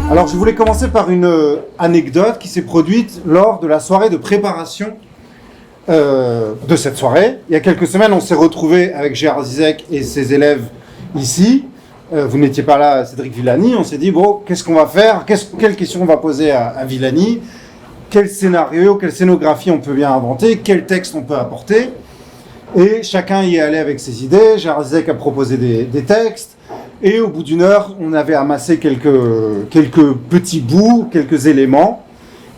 Alors je voulais commencer par une anecdote qui s'est produite lors de la soirée de préparation de cette soirée. Il y a quelques semaines, on s'est retrouvés avec Gérard Zizek et ses élèves ici. Vous n'étiez pas là, Cédric Villani. On s'est dit, bon, qu'est-ce qu'on va faire? Quelle question on va poser à Villani? Quel scénario, quelle scénographie on peut bien inventer? Quel texte on peut apporter? Et chacun y est allé avec ses idées. Gérard Zizek a proposé des textes. Et au bout d'une heure, on avait amassé quelques petits bouts, quelques éléments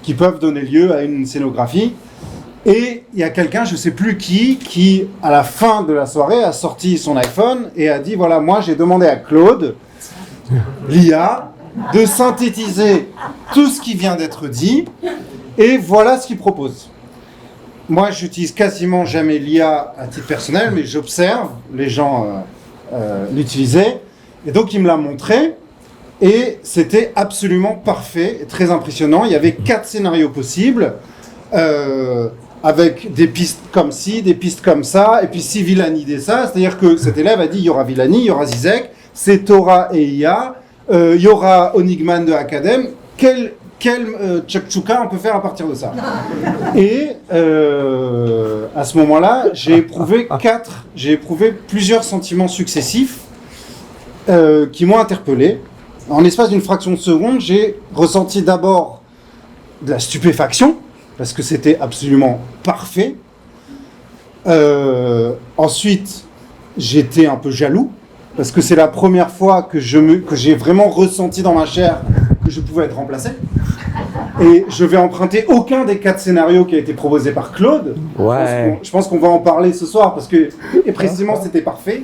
qui peuvent donner lieu à une scénographie. Et il y a quelqu'un, je ne sais plus qui, à la fin de la soirée, a sorti son iPhone et a dit, voilà, moi j'ai demandé à Claude, l'IA, de synthétiser tout ce qui vient d'être dit, et voilà ce qu'il propose. Moi, j'utilise quasiment jamais l'IA à titre personnel, mais j'observe les gens l'utiliser. Et donc, il me l'a montré, et c'était absolument parfait, et très impressionnant. Il y avait 4 scénarios possibles, avec des pistes comme ci, des pistes comme ça, et puis si Villani dit ça, c'est-à-dire que cet élève a dit, il y aura Villani, il y aura Zizek, c'est Torah et IA, il y aura Onigman de Academ, quel tchakchouka on peut faire à partir de ça? Et à ce moment-là, j'ai éprouvé plusieurs sentiments successifs, qui m'ont interpellé. En l'espace d'une fraction de seconde, j'ai ressenti d'abord de la stupéfaction, parce que c'était absolument parfait. Ensuite, j'étais un peu jaloux, parce que c'est la première fois que j'ai vraiment ressenti dans ma chair que je pouvais être remplacé. Et je vais emprunter aucun des 4 scénarios qui a été proposé par Claude. Ouais. Je pense qu'on va en parler ce soir, parce que, et précisément, c'était parfait.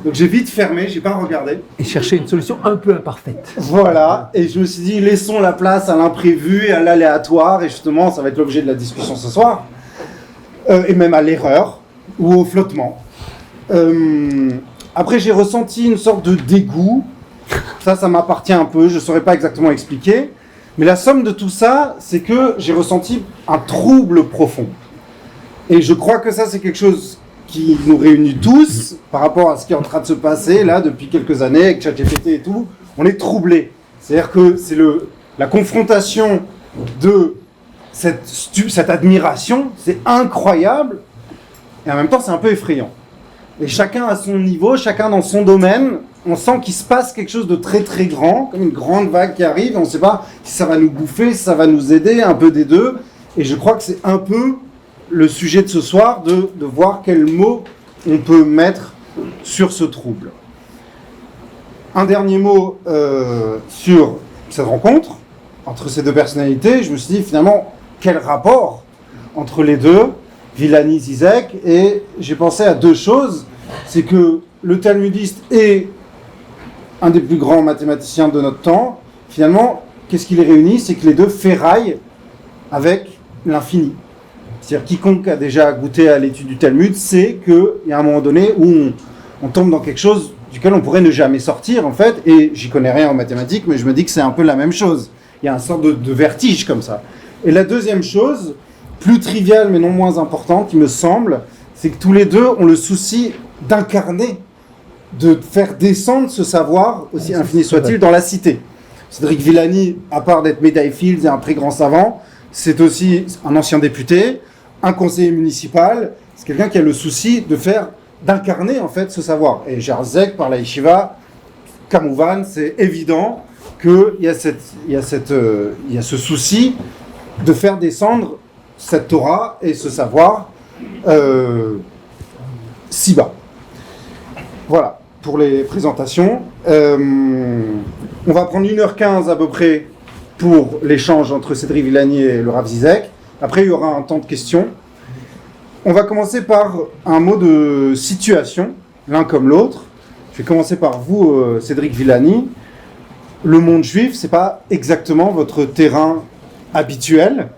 Donc j'ai vite fermé, j'ai pas regardé. Et chercher une solution un peu imparfaite. Voilà, et je me suis dit, laissons la place à l'imprévu et à l'aléatoire, et justement, ça va être l'objet de la discussion ce soir, et même à l'erreur, ou au flottement. Après, j'ai ressenti une sorte de dégoût, ça m'appartient un peu, je saurais pas exactement expliquer, mais la somme de tout ça, c'est que j'ai ressenti un trouble profond. Et je crois que ça, c'est quelque chose qui nous réunit tous par rapport à ce qui est en train de se passer là depuis quelques années avec ChatGPT et tout. On est troublés. C'est-à-dire que c'est la confrontation de cette admiration, c'est incroyable, et en même temps c'est un peu effrayant. Et chacun à son niveau, chacun dans son domaine, on sent qu'il se passe quelque chose de très très grand, comme une grande vague qui arrive, on ne sait pas si ça va nous bouffer, si ça va nous aider, un peu des deux, et je crois que c'est un peu le sujet de ce soir, de voir quels mots on peut mettre sur ce trouble. Un dernier mot sur cette rencontre entre ces deux personnalités. Je me suis dit finalement, quel rapport entre les deux, Villani, Zizek, et j'ai pensé à 2 choses. C'est que le talmudiste est un des plus grands mathématiciens de notre temps. Finalement, qu'est-ce qui les réunit? C'est que les deux ferraillent avec l'infini. C'est-à-dire quiconque a déjà goûté à l'étude du Talmud sait qu'il y a un moment donné où on tombe dans quelque chose duquel on pourrait ne jamais sortir en fait, et j'y connais rien en mathématiques, mais je me dis que c'est un peu la même chose. Il y a une sorte de vertige comme ça. Et la deuxième chose, plus triviale mais non moins importante, qui me semble, c'est que tous les deux ont le souci d'incarner, de faire descendre ce savoir, aussi infini soit-il, dans la cité. Cédric Villani, à part d'être médaille Fields et un très grand savant, c'est aussi un ancien député, un conseiller municipal, c'est quelqu'un qui a le souci d'incarner en fait ce savoir. Et Gérard Zizek, par la yeshiva, Kamouvan, c'est évident qu'il y a ce souci de faire descendre cette Torah et ce savoir si bas. Voilà, pour les présentations. On va prendre 1h15 à peu près pour l'échange entre Cédric Villani et le Rav Zizek. Après, il y aura un temps de questions. On va commencer par un mot de situation, l'un comme l'autre. Je vais commencer par vous, Cédric Villani. Le monde juif, c'est pas exactement votre terrain habituel.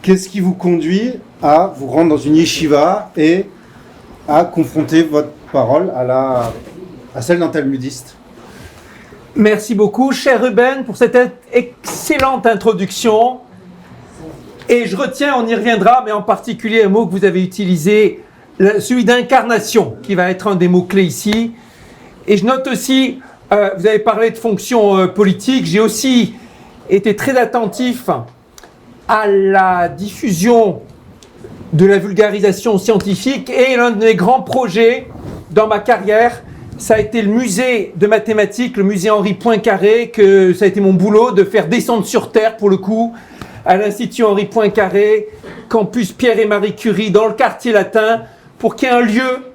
Qu'est-ce qui vous conduit à vous rendre dans une yeshiva et à confronter votre parole à celle d'un talmudiste? Merci beaucoup, cher Ruben, pour cette excellente introduction. Et je retiens, on y reviendra, mais en particulier un mot que vous avez utilisé, celui d'incarnation, qui va être un des mots-clés ici. Et je note aussi vous avez parlé de fonctions politiques. J'ai aussi été très attentif à la diffusion de la vulgarisation scientifique et l'un de mes grands projets dans ma carrière, ça a été le musée de mathématiques, le musée Henri Poincaré, que ça a été mon boulot de faire descendre sur Terre pour le coup, à l'Institut Henri Poincaré, campus Pierre et Marie Curie, dans le quartier latin, pour qu'il y ait un lieu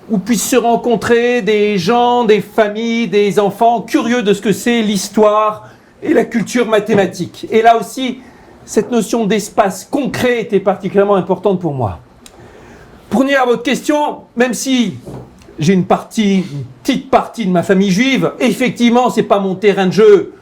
où puissent se rencontrer des gens, des familles, des enfants curieux de ce que c'est l'histoire et la culture mathématique. Et là aussi, cette notion d'espace concret était particulièrement importante pour moi. Pour revenir à votre question, même si j'ai une petite partie de ma famille juive, effectivement, c'est pas mon terrain de jeu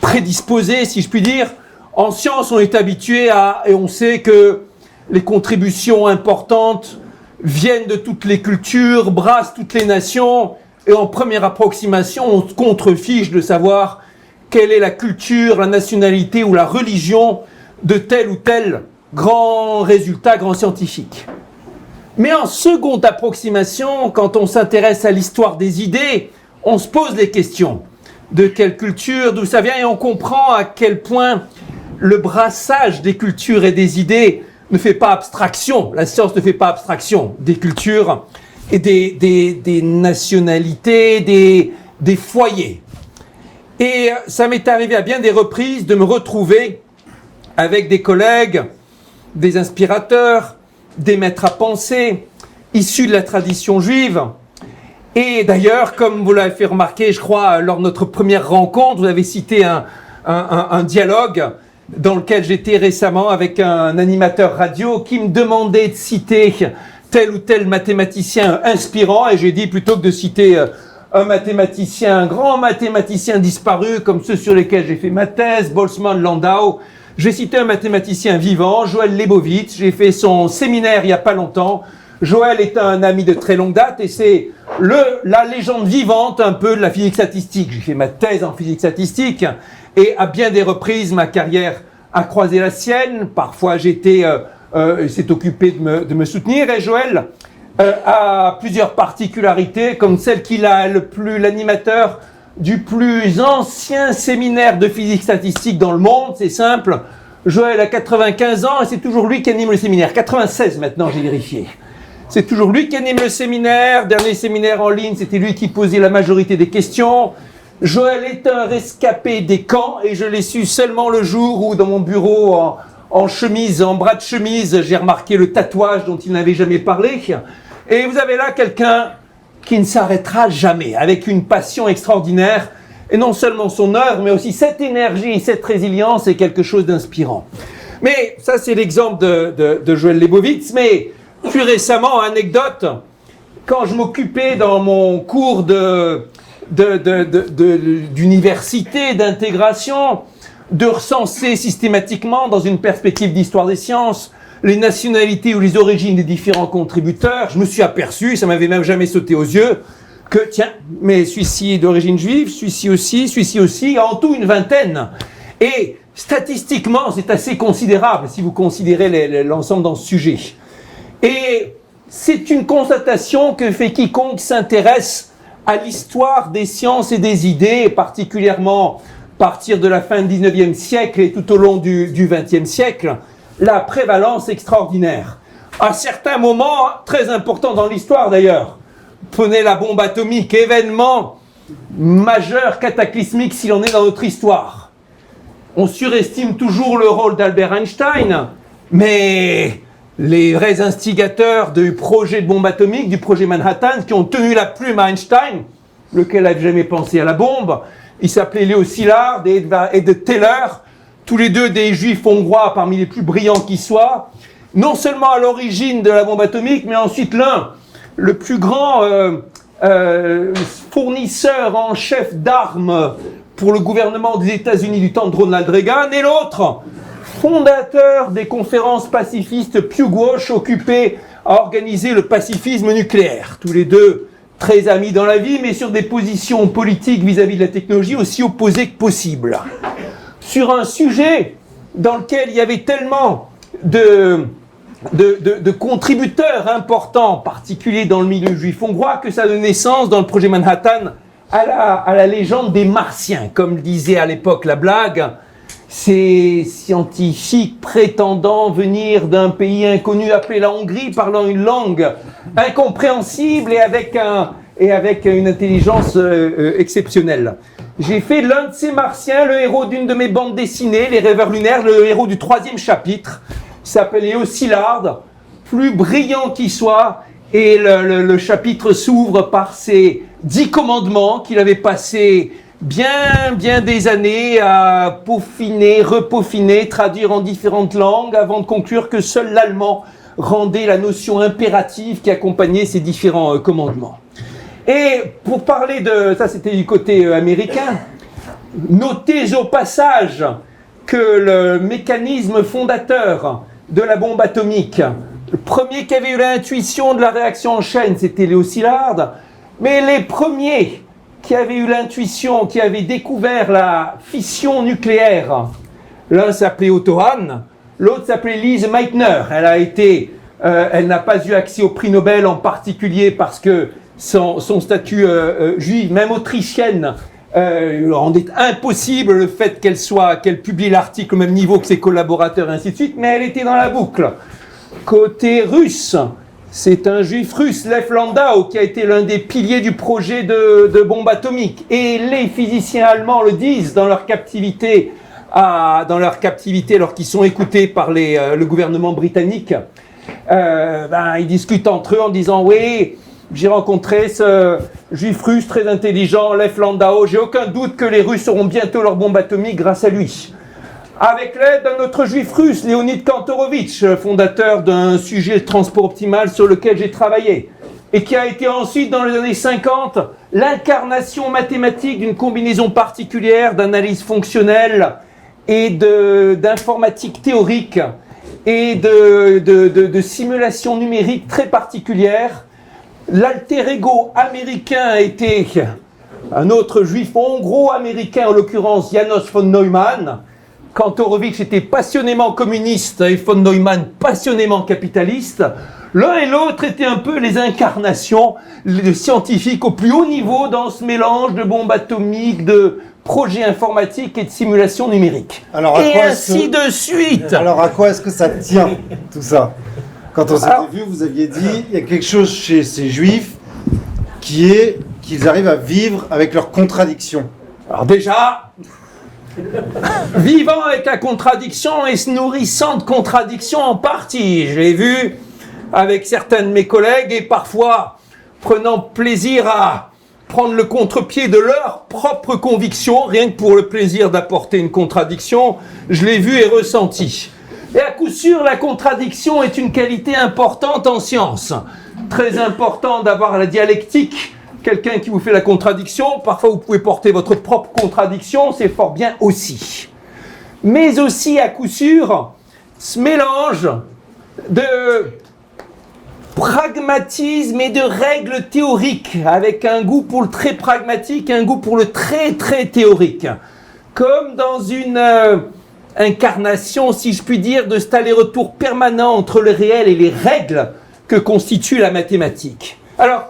prédisposé, si je puis dire. En sciences, on est habitué et on sait que les contributions importantes viennent de toutes les cultures, brassent toutes les nations, et en première approximation, on se contrefiche de savoir quelle est la culture, la nationalité ou la religion de tel ou tel grand résultat, grand scientifique. Mais en seconde approximation, quand on s'intéresse à l'histoire des idées, on se pose les questions. De quelle culture, d'où ça vient, et on comprend à quel point le brassage des cultures et des idées ne fait pas abstraction, la science ne fait pas abstraction des cultures et des nationalités, des foyers. Et ça m'est arrivé à bien des reprises de me retrouver avec des collègues, des inspirateurs, des maîtres à penser, issus de la tradition juive. Et d'ailleurs, comme vous l'avez fait remarquer, je crois, lors de notre première rencontre, vous avez cité un dialogue dans lequel j'étais récemment avec un animateur radio qui me demandait de citer tel ou tel mathématicien inspirant, et j'ai dit plutôt que de citer un grand mathématicien disparu comme ceux sur lesquels j'ai fait ma thèse, Boltzmann, Landau, j'ai cité un mathématicien vivant, Joël Lebovitz. J'ai fait son séminaire il n'y a pas longtemps. Joël est un ami de très longue date et c'est la légende vivante un peu de la physique statistique. J'ai fait ma thèse en physique statistique et à bien des reprises, ma carrière a croisé la sienne. Parfois, s'est occupé de me soutenir. Et Joël a plusieurs particularités, comme celle qu'il a l'animateur du plus ancien séminaire de physique statistique dans le monde. C'est simple. Joël a 95 ans et c'est toujours lui qui anime le séminaire. 96 maintenant, j'ai vérifié. C'est toujours lui qui anime le séminaire. Dernier séminaire en ligne, c'était lui qui posait la majorité des questions. Joël est un rescapé des camps et je l'ai su seulement le jour où, dans mon bureau, en chemise, en bras de chemise, j'ai remarqué le tatouage dont il n'avait jamais parlé. Et vous avez là quelqu'un qui ne s'arrêtera jamais, avec une passion extraordinaire. Et non seulement son œuvre, mais aussi cette énergie, cette résilience est quelque chose d'inspirant. Mais ça, c'est l'exemple de Joël Lebovitz. Mais plus récemment, anecdote, quand je m'occupais dans mon cours d'université, d'intégration, de recenser systématiquement, dans une perspective d'histoire des sciences, les nationalités ou les origines des différents contributeurs, je me suis aperçu, ça m'avait même jamais sauté aux yeux, que tiens, mais celui-ci est d'origine juive, celui-ci aussi, en tout une vingtaine. Et statistiquement, c'est assez considérable si vous considérez l'ensemble dans ce sujet. Et c'est une constatation que fait quiconque s'intéresse à l'histoire des sciences et des idées, et particulièrement à partir de la fin du 19e siècle et tout au long du 20e siècle, la prévalence extraordinaire. À certains moments, très importants dans l'histoire d'ailleurs, prenez la bombe atomique, événement majeur, cataclysmique s'il en est dans notre histoire. On surestime toujours le rôle d'Albert Einstein, mais les vrais instigateurs du projet de bombe atomique, du projet Manhattan, qui ont tenu la plume à Einstein, lequel n'avait jamais pensé à la bombe, ils s'appelaient Leo Szilard et de Taylor, tous les deux des juifs hongrois parmi les plus brillants qui soient, non seulement à l'origine de la bombe atomique, mais ensuite le plus grand fournisseur en chef d'armes pour le gouvernement des États-Unis du temps de Ronald Reagan, et l'autre, fondateur des conférences pacifistes Pew Walsh, occupé à organiser le pacifisme nucléaire. Tous les deux très amis dans la vie, mais sur des positions politiques vis-à-vis de la technologie aussi opposées que possible. Sur un sujet dans lequel il y avait tellement de contributeurs importants, en particulier dans le milieu juif hongrois, que ça donne naissance, dans le projet Manhattan, à la légende des Martiens, comme disait à l'époque la blague. Ces scientifiques prétendant venir d'un pays inconnu appelé la Hongrie, parlant une langue incompréhensible et avec une intelligence exceptionnelle. J'ai fait l'un de ces Martiens, le héros d'une de mes bandes dessinées, Les Rêveurs Lunaires, le héros du 3e chapitre, s'appelle Léo Szilard, plus brillant qu'il soit, et le chapitre s'ouvre par ces 10 commandements qu'il avait passés bien des années à peaufiner, repeaufiner, traduire en différentes langues avant de conclure que seul l'allemand rendait la notion impérative qui accompagnait ces différents commandements. Et pour parler de... ça c'était du côté américain, notez au passage que le mécanisme fondateur de la bombe atomique, le premier qui avait eu l'intuition de la réaction en chaîne, c'était Léo Szilard, mais les premiers qui avaient eu l'intuition, qui avaient découvert la fission nucléaire, l'un s'appelait Otto Hahn, l'autre s'appelait Lise Meitner. Elle n'a pas eu accès au prix Nobel en particulier parce que son statut juif, même autrichienne, rendait impossible le fait qu'elle publie l'article au même niveau que ses collaborateurs et ainsi de suite, mais elle était dans la boucle. Côté russe, c'est un juif russe, Lev Landau, qui a été l'un des piliers du projet de bombe atomique. Et les physiciens allemands le disent dans leur captivité, lorsqu'ils sont écoutés par le gouvernement britannique. Ils discutent entre eux en disant « Oui, j'ai rencontré ce juif russe très intelligent, Lev Landau. J'ai aucun doute que les Russes auront bientôt leur bombe atomique grâce à lui. » Avec l'aide d'un autre juif russe, Leonid Kantorovitch, fondateur d'un sujet de transport optimal sur lequel j'ai travaillé, et qui a été ensuite, dans les années 50, l'incarnation mathématique d'une combinaison particulière d'analyse fonctionnelle et d'informatique théorique et de simulation numérique très particulière. L'alter ego américain a été un autre juif hongro-américain, en l'occurrence János von Neumann. Kantorovitch était passionnément communiste et von Neumann passionnément capitaliste. L'un et l'autre étaient un peu les incarnations de scientifiques au plus haut niveau dans ce mélange de bombes atomiques, de projets informatiques et de simulation numérique. Et ainsi de suite. Alors à quoi est-ce que ça tient tout ça? Quand on s'était vu, vous aviez dit il y a quelque chose chez ces juifs qui est qu'ils arrivent à vivre avec leurs contradictions. Alors déjà, vivant avec la contradiction et se nourrissant de contradictions en partie. Je l'ai vu avec certains de mes collègues et parfois prenant plaisir à prendre le contre-pied de leurs propres convictions, rien que pour le plaisir d'apporter une contradiction. Je l'ai vu et ressenti. Et à coup sûr, la contradiction est une qualité importante en science. Très important d'avoir la dialectique. Quelqu'un qui vous fait la contradiction, parfois vous pouvez porter votre propre contradiction, c'est fort bien aussi. Mais aussi, à coup sûr, ce mélange de pragmatisme et de règles théoriques, avec un goût pour le très pragmatique et un goût pour le très très théorique. Comme dans une incarnation, si je puis dire, de cet aller-retour permanent entre le réel et les règles que constitue la mathématique. Alors,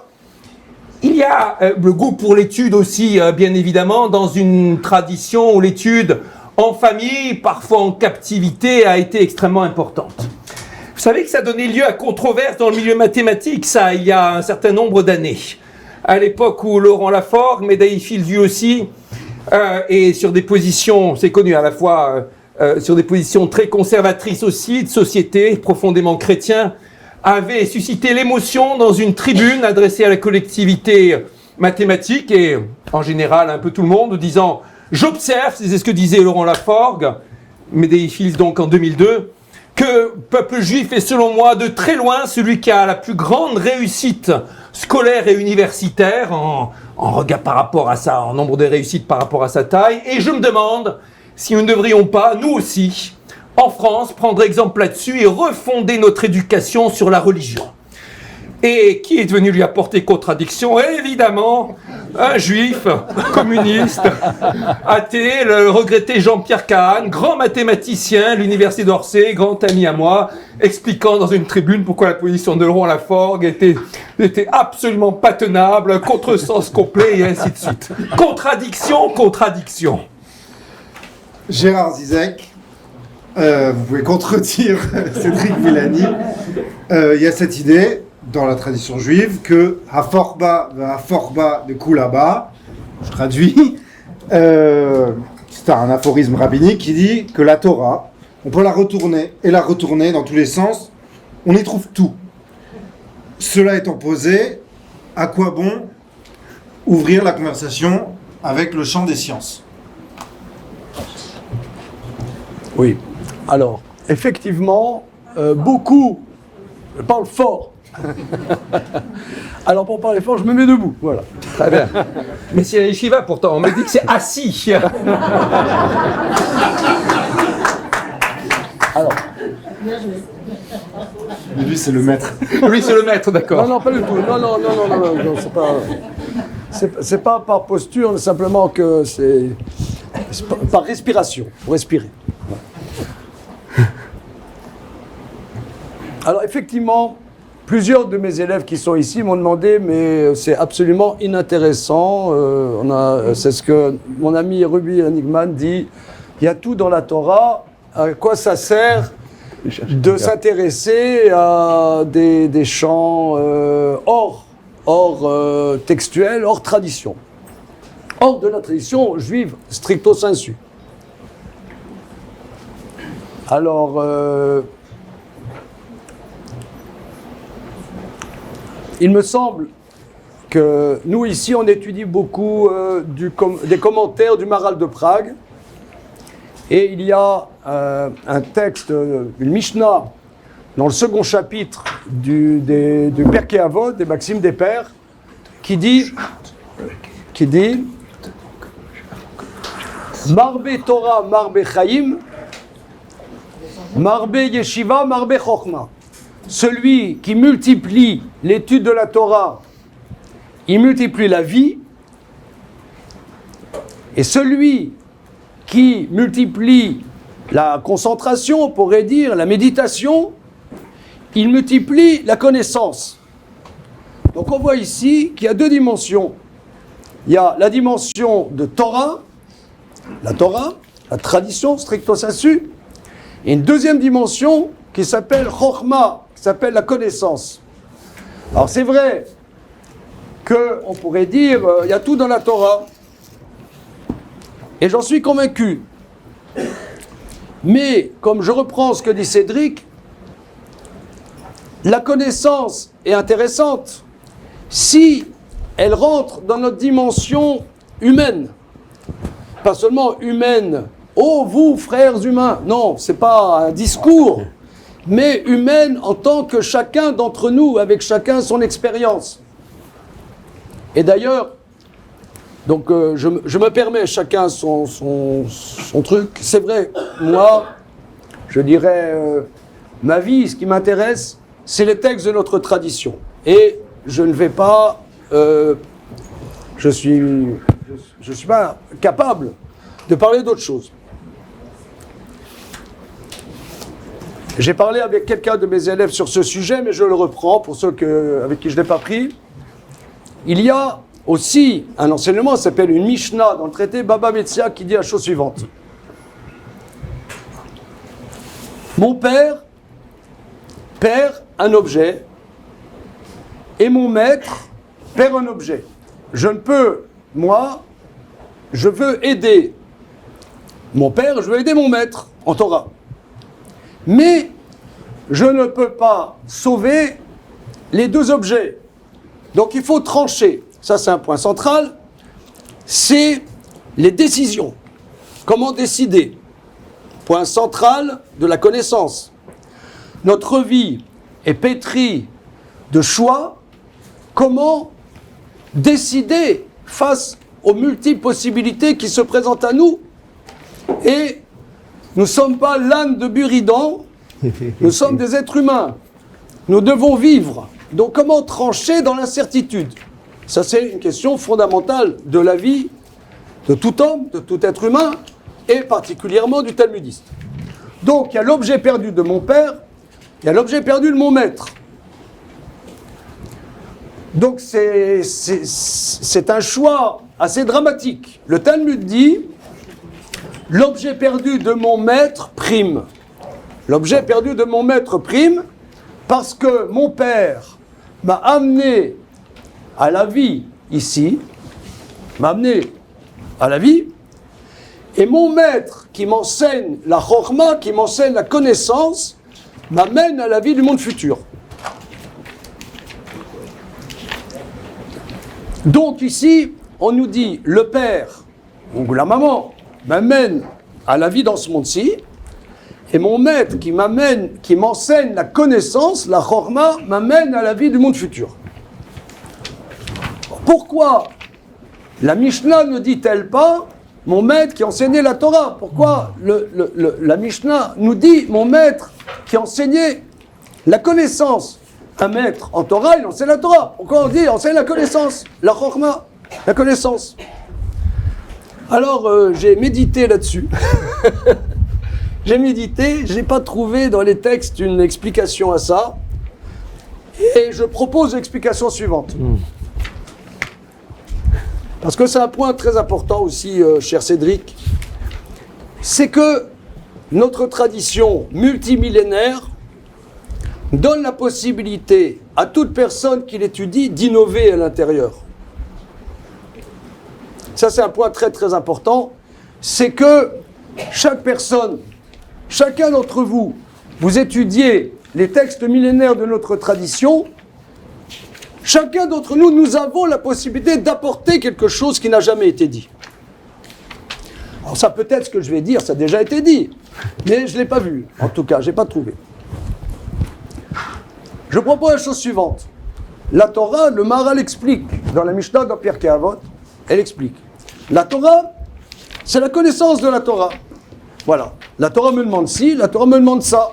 il y a le goût pour l'étude aussi, bien évidemment, dans une tradition où l'étude en famille, parfois en captivité, a été extrêmement importante. Vous savez que ça donnait lieu à controverse dans le milieu mathématique, ça, il y a un certain nombre d'années. À l'époque où Laurent Laforgue, Médaille Fields lui aussi, et sur des positions, c'est connu à la fois, sur des positions très conservatrices aussi, de société, profondément chrétien, avait suscité l'émotion dans une tribune adressée à la collectivité mathématique et en général un peu tout le monde, disant « J'observe », c'est ce que disait Laurent Laforgue, Médaille Fields donc en 2002, que peuple juif est selon moi de très loin celui qui a la plus grande réussite scolaire et universitaire en regard par rapport à ça, en nombre de réussites par rapport à sa taille, et je me demande si nous ne devrions pas, nous aussi, en France, prendre exemple là-dessus et refonder notre éducation sur la religion. Et qui est venu lui apporter contradiction? Évidemment, un juif, communiste, athée, le regretté Jean-Pierre Kahn, grand mathématicien, l'université d'Orsay, grand ami à moi, expliquant dans une tribune pourquoi la position de Laurent Laforgue était absolument pas tenable, contresens complet, et ainsi de suite. Contradiction, contradiction. Gérard Zizek, vous pouvez contredire Cédric Villani. Il y a cette idée dans la tradition juive que Haforba de Kulaba, je traduis, c'est un aphorisme rabbinique qui dit que la Torah, on peut la retourner et la retourner dans tous les sens, on y trouve tout. Cela étant posé, à quoi bon ouvrir la conversation avec le champ des sciences? Oui. Alors, effectivement, beaucoup parlent fort. Alors, pour parler fort, je me mets debout. Voilà. Très bien. Mais c'est la yeshiva pourtant, on me dit que c'est assis. Alors. Lui, c'est le maître. Lui, c'est le maître, d'accord. Non, pas du tout. Non, c'est pas par posture, simplement que c'est par respiration, pour respirer. Alors effectivement, plusieurs de mes élèves qui sont ici m'ont demandé, mais c'est absolument inintéressant. C'est ce que mon ami Ruby Enigman dit. Il y a tout dans la Torah. À quoi ça sert de s'intéresser à des champs hors textuel, hors tradition, hors de la tradition juive stricto sensu. Alors, il me semble que nous ici on étudie beaucoup des commentaires du Maharal de Prague, et il y a un texte, une Mishnah, dans le second chapitre du Pirkei Avot, des Maximes des Pères, qui dit Marbe Torah, Marbe Chaim, Marbe Yeshiva, Marbe Chochma. Celui qui multiplie l'étude de la Torah, il multiplie la vie, et celui qui multiplie la concentration, on pourrait dire, la méditation, il multiplie la connaissance. Donc on voit ici qu'il y a deux dimensions. Il y a la dimension de Torah, la tradition stricto sensu, et une deuxième dimension qui s'appelle Chochma, qui s'appelle la connaissance. Alors c'est vrai qu'on pourrait dire, il y a tout dans la Torah, et j'en suis convaincu. Mais, comme je reprends ce que dit Cédric, la connaissance est intéressante si elle rentre dans notre dimension humaine. Pas seulement humaine, oh vous frères humains, non, c'est pas un discours, mais humaine en tant que chacun d'entre nous, avec chacun son expérience. Et d'ailleurs, donc je me permets, chacun son truc. C'est vrai, moi, je dirais, ma vie, ce qui m'intéresse, c'est les textes de notre tradition. Et je ne vais pas, je suis pas capable de parler d'autre chose. J'ai parlé avec quelqu'un de mes élèves sur ce sujet, mais je le reprends pour ceux avec qui je ne l'ai pas pris. Il y a aussi un enseignement qui s'appelle une Mishnah dans le traité Baba Metzia qui dit la chose suivante. Mon père perd un objet et mon maître perd un objet. Je ne peux, moi, je veux aider mon père, je veux aider mon maître en Torah. Mais je ne peux pas sauver les deux objets. Donc il faut trancher. Ça, c'est un point central. C'est les décisions. Comment décider? Point central de la connaissance. Notre vie est pétrie de choix. Comment décider face aux multiples possibilités qui se présentent à nous? Et nous ne sommes pas l'âne de Buridan, nous sommes des êtres humains. Nous devons vivre. Donc comment trancher dans l'incertitude? Ça, c'est une question fondamentale de la vie de tout homme, de tout être humain, et particulièrement du talmudiste. Donc il y a l'objet perdu de mon père, il y a l'objet perdu de mon maître. Donc c'est un choix assez dramatique. Le Talmud dit, l'objet perdu de mon maître prime. L'objet perdu de mon maître prime parce que mon père m'a amené à la vie ici, m'a amené à la vie, et mon maître qui m'enseigne la chorma, qui m'enseigne la connaissance, m'amène à la vie du monde futur. Donc ici, on nous dit, le père, ou la maman, m'amène à la vie dans ce monde-ci, et mon maître qui m'enseigne la connaissance, la chorma, m'amène à la vie du monde futur. Pourquoi la Mishnah ne dit-elle pas mon maître qui enseignait la Torah? Pourquoi la Mishnah nous dit mon maître qui enseignait la connaissance? Un maître en Torah, il enseigne la Torah. Pourquoi on dit enseigne la connaissance? La chorma, la connaissance. Alors j'ai médité là-dessus. J'ai médité, je n'ai pas trouvé dans les textes une explication à ça. Et je propose l'explication suivante. Parce que c'est un point très important aussi, cher Cédric. C'est que notre tradition multimillénaire donne la possibilité à toute personne qui l'étudie d'innover à l'intérieur. Ça, c'est un point très très important. C'est que chaque personne, chacun d'entre vous, vous étudiez les textes millénaires de notre tradition. Chacun d'entre nous, nous avons la possibilité d'apporter quelque chose qui n'a jamais été dit. Alors ça peut-être ce que je vais dire, ça a déjà été dit, mais je ne l'ai pas vu. En tout cas, je n'ai pas trouvé. Je propose la chose suivante. La Torah, le Maharal explique, dans la Mishnah dans Pirkei Avot, elle explique. La Torah, c'est la connaissance de la Torah. Voilà. La Torah me demande ci, la Torah me demande ça.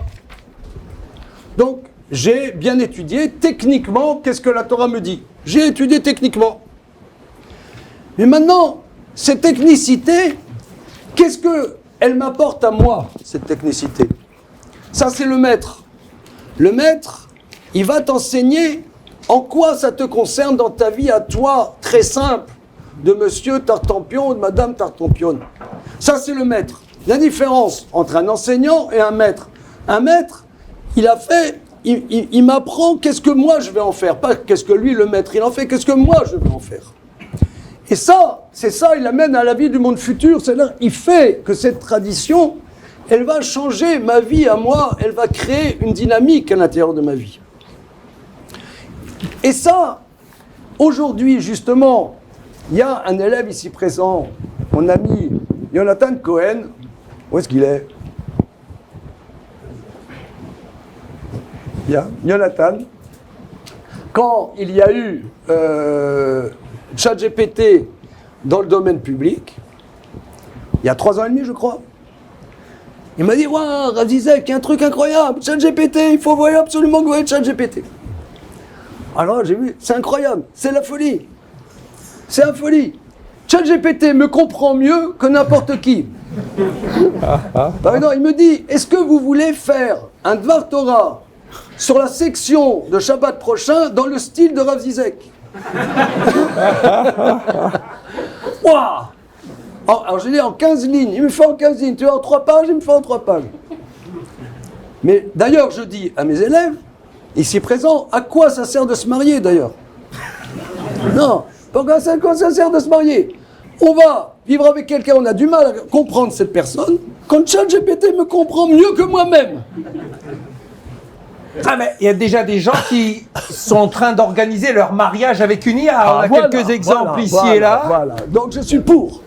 Donc, j'ai bien étudié techniquement qu'est-ce que la Torah me dit. J'ai étudié techniquement. Mais maintenant, cette technicité, qu'est-ce qu'elle m'apporte à moi, cette technicité? Ça, c'est le maître. Le maître, il va t'enseigner en quoi ça te concerne dans ta vie à toi, très simple, de monsieur Tartampion ou de madame Tartampion. Ça, c'est le maître. La différence entre un enseignant et un maître. Un maître, il m'apprend qu'est-ce que moi je vais en faire, pas qu'est-ce que lui, le maître, il en fait, qu'est-ce que moi je vais en faire. Et ça, c'est ça, il amène à la vie du monde futur, c'est-à-dire, il fait que cette tradition, elle va changer ma vie à moi, elle va créer une dynamique à l'intérieur de ma vie. Et ça, aujourd'hui, justement, il y a un élève ici présent, mon ami Jonathan Cohen. Où est-ce qu'il est? Bien, Jonathan. Quand il y a eu ChatGPT dans le domaine public, il y a 3 ans et demi, je crois, il m'a dit « Waouh, Rav Zizek, il y a un truc incroyable, ChatGPT, il faut voir absolument que vous voyez ChatGPT. » Alors j'ai vu, c'est incroyable, c'est la folie. C'est la folie. ChatGPT me comprend mieux que n'importe qui. Par exemple, il me dit, est-ce que vous voulez faire un Dvar Torah sur la section de Shabbat prochain dans le style de Rav Zizek? Waouh! Alors je dis en 15 lignes, il me fait en 15 lignes, tu veux en 3 pages, il me fait en 3 pages. Mais d'ailleurs, je dis à mes élèves, ici présents, à quoi ça sert de se marier d'ailleurs? Non, pourquoi ça sert de se marier? On va vivre avec quelqu'un, on a du mal à comprendre cette personne, quand ChatGPT me comprend mieux que moi-même. Ah mais il y a déjà des gens qui sont en train d'organiser leur mariage avec une IA. On a voilà, quelques exemples ici voilà, et là. Voilà. Donc je suis pour.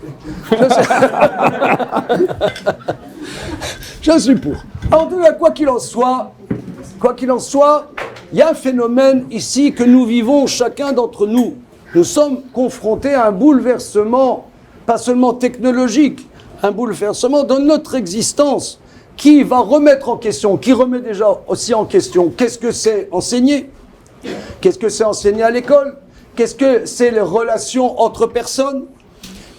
Je suis pour. En tout cas, quoi qu'il en soit, il y a un phénomène ici que nous vivons chacun d'entre nous. Nous sommes confrontés à un bouleversement, pas seulement technologique, un bouleversement dans notre existence qui va remettre en question, qui remet déjà aussi en question qu'est-ce que c'est enseigner, Qu'est-ce que c'est enseigné à l'école? Qu'est-ce que c'est les relations entre personnes?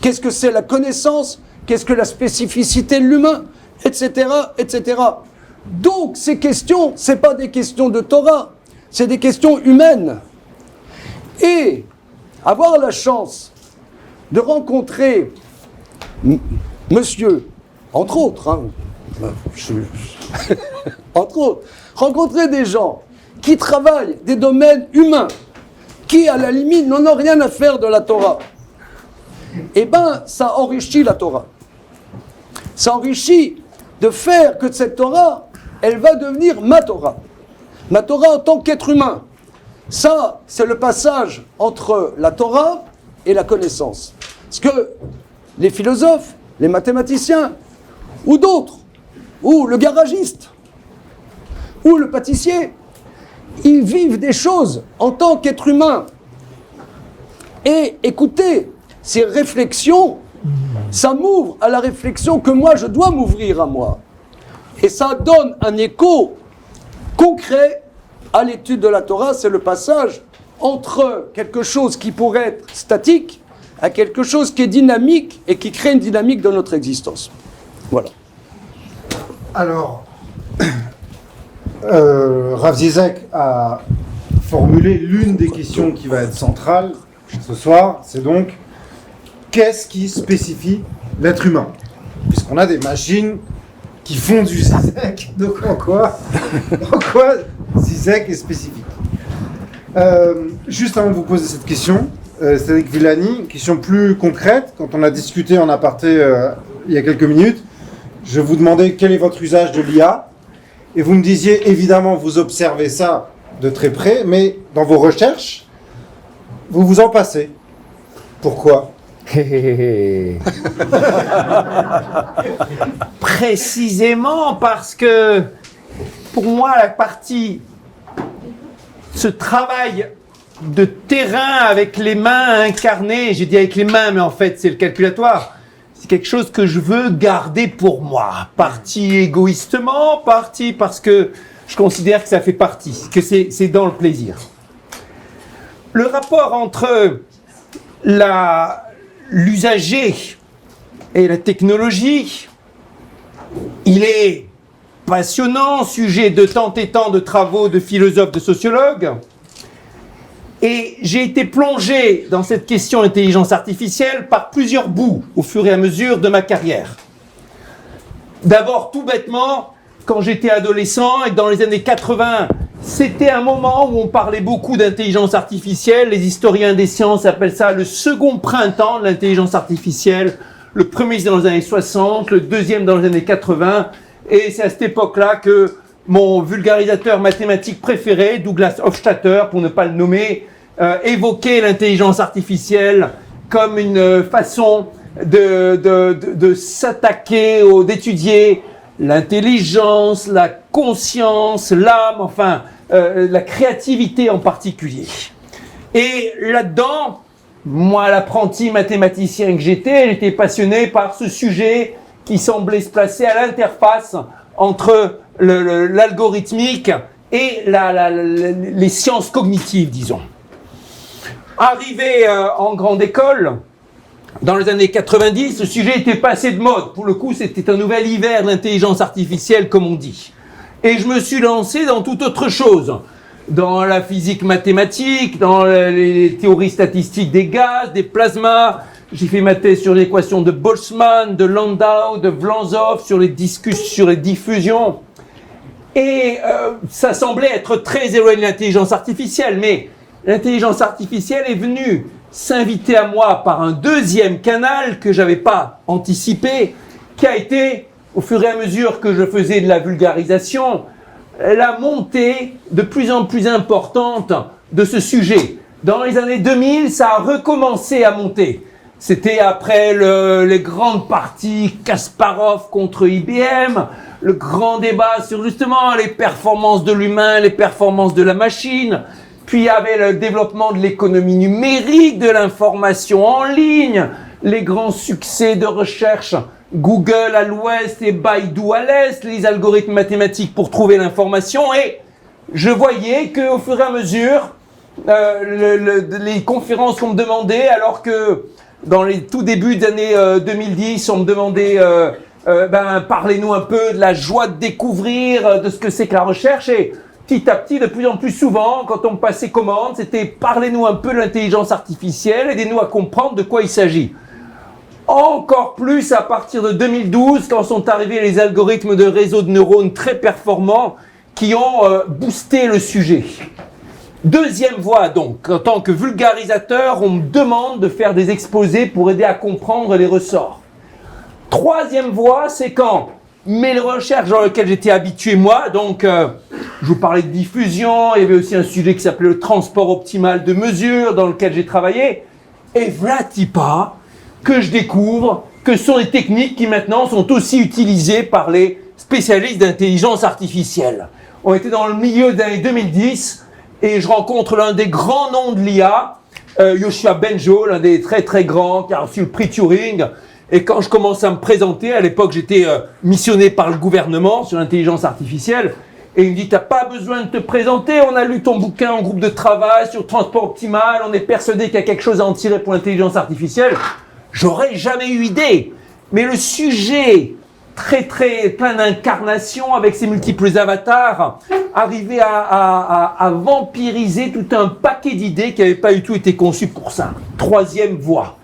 Qu'est-ce que c'est la connaissance? Qu'est-ce que la spécificité de l'humain? Etc., etc. Donc, ces questions, ce n'est pas des questions de Torah, c'est des questions humaines. Et avoir la chance de rencontrer monsieur, entre autres, hein, entre autres, rencontrer des gens qui travaillent des domaines humains, qui à la limite n'en ont rien à faire de la Torah, eh bien ça enrichit la Torah. Ça enrichit de faire que cette Torah, elle va devenir ma Torah. Ma Torah en tant qu'être humain. Ça, c'est le passage entre la Torah et la connaissance. Parce que les philosophes, les mathématiciens, ou d'autres, ou le garagiste, ou le pâtissier, ils vivent des choses en tant qu'être humain. Et écoutez, ces réflexions, ça m'ouvre à la réflexion que moi, je dois m'ouvrir à moi. Et ça donne un écho concret à l'étude de la Torah. C'est le passage entre quelque chose qui pourrait être statique à quelque chose qui est dynamique et qui crée une dynamique dans notre existence. Voilà. Alors, Rav Zizek a formulé l'une des questions qui va être centrale ce soir, c'est donc qu'est-ce qui spécifie l'être humain? Puisqu'on a des machines qui font du Zizek, donc en quoi Zizek est spécifique? Juste avant de vous poser cette question, Cédric Villani, une question plus concrète. Quand on a discuté en aparté il y a quelques minutes, je vous demandais quel est votre usage de l'IA, et vous me disiez évidemment vous observez ça de très près, mais dans vos recherches, vous vous en passez. Pourquoi? Précisément parce que pour moi la partie, ce travail de terrain avec les mains incarnées, j'ai dit avec les mains mais en fait c'est le calculatoire, c'est quelque chose que je veux garder pour moi, partie égoïstement, partie parce que je considère que ça fait partie, que c'est dans le plaisir. Le rapport entre l'usager et la technologie, il est passionnant, sujet de tant et tant de travaux de philosophes, de sociologues. Et j'ai été plongé dans cette question d'intelligence artificielle par plusieurs bouts au fur et à mesure de ma carrière. D'abord, tout bêtement, quand j'étais adolescent et dans les années 80, c'était un moment où on parlait beaucoup d'intelligence artificielle. Les historiens des sciences appellent ça le second printemps de l'intelligence artificielle. Le premier c'est dans les années 60, le deuxième dans les années 80. Et c'est à cette époque-là que mon vulgarisateur mathématique préféré, Douglas Hofstadter, pour ne pas le nommer, évoquait l'intelligence artificielle comme une façon de s'attaquer, d'étudier l'intelligence, la conscience, l'âme, enfin, la créativité en particulier. Et là-dedans, moi, l'apprenti mathématicien que j'étais passionné par ce sujet qui semblait se placer à l'interface entre l'algorithmique et les sciences cognitives, disons. Arrivé en grande école, dans les années 90, ce sujet était passé de mode. Pour le coup, c'était un nouvel hiver d'intelligence artificielle, comme on dit. Et je me suis lancé dans toute autre chose. Dans la physique mathématique, dans les théories statistiques des gaz, des plasmas. J'ai fait ma thèse sur l'équation de Boltzmann, de Landau, de Vlanzov, sur les diffusions. Et ça semblait être très éloigné de l'intelligence artificielle, mais l'intelligence artificielle est venue s'inviter à moi par un deuxième canal que je n'avais pas anticipé, qui a été, au fur et à mesure que je faisais de la vulgarisation, la montée de plus en plus importante de ce sujet. Dans les années 2000, ça a recommencé à monter. C'était après les grandes parties Kasparov contre IBM, le grand débat sur justement les performances de l'humain, les performances de la machine. Puis il y avait le développement de l'économie numérique, de l'information en ligne, les grands succès de recherche, Google à l'ouest et Baidu à l'est, les algorithmes mathématiques pour trouver l'information. Et je voyais qu'au fur et à mesure, les conférences qu'on me demandait, alors que dans les tout débuts des années 2010, on me demandait parlez-nous un peu de la joie de découvrir, de ce que c'est que la recherche, et petit à petit, de plus en plus souvent, quand on me passait commande, c'était parlez-nous un peu de l'intelligence artificielle, aidez-nous à comprendre de quoi il s'agit. Encore plus à partir de 2012, quand sont arrivés les algorithmes de réseaux de neurones très performants qui ont boosté le sujet. Deuxième voie donc, en tant que vulgarisateur, on me demande de faire des exposés pour aider à comprendre les ressorts. Troisième voie, c'est quand mes recherches dans lesquelles j'étais habitué moi, donc je vous parlais de diffusion, il y avait aussi un sujet qui s'appelait le transport optimal de mesures dans lequel j'ai travaillé, et voilà pas que je découvre que ce sont des techniques qui maintenant sont aussi utilisées par les spécialistes d'intelligence artificielle. On était dans le milieu des années 2010 et je rencontre l'un des grands noms de l'IA, Yoshua Bengio, l'un des très très grands qui a reçu le prix Turing. Et quand je commence à me présenter, à l'époque j'étais missionné par le gouvernement sur l'intelligence artificielle, et il me dit t'as pas besoin de te présenter, on a lu ton bouquin en groupe de travail sur transport optimal, on est persuadé qu'il y a quelque chose à en tirer pour l'intelligence artificielle. J'aurais jamais eu idée, mais le sujet très très plein d'incarnations avec ses multiples avatars arrivait à vampiriser tout un paquet d'idées qui n'avaient pas du tout été conçues pour ça. Troisième voie.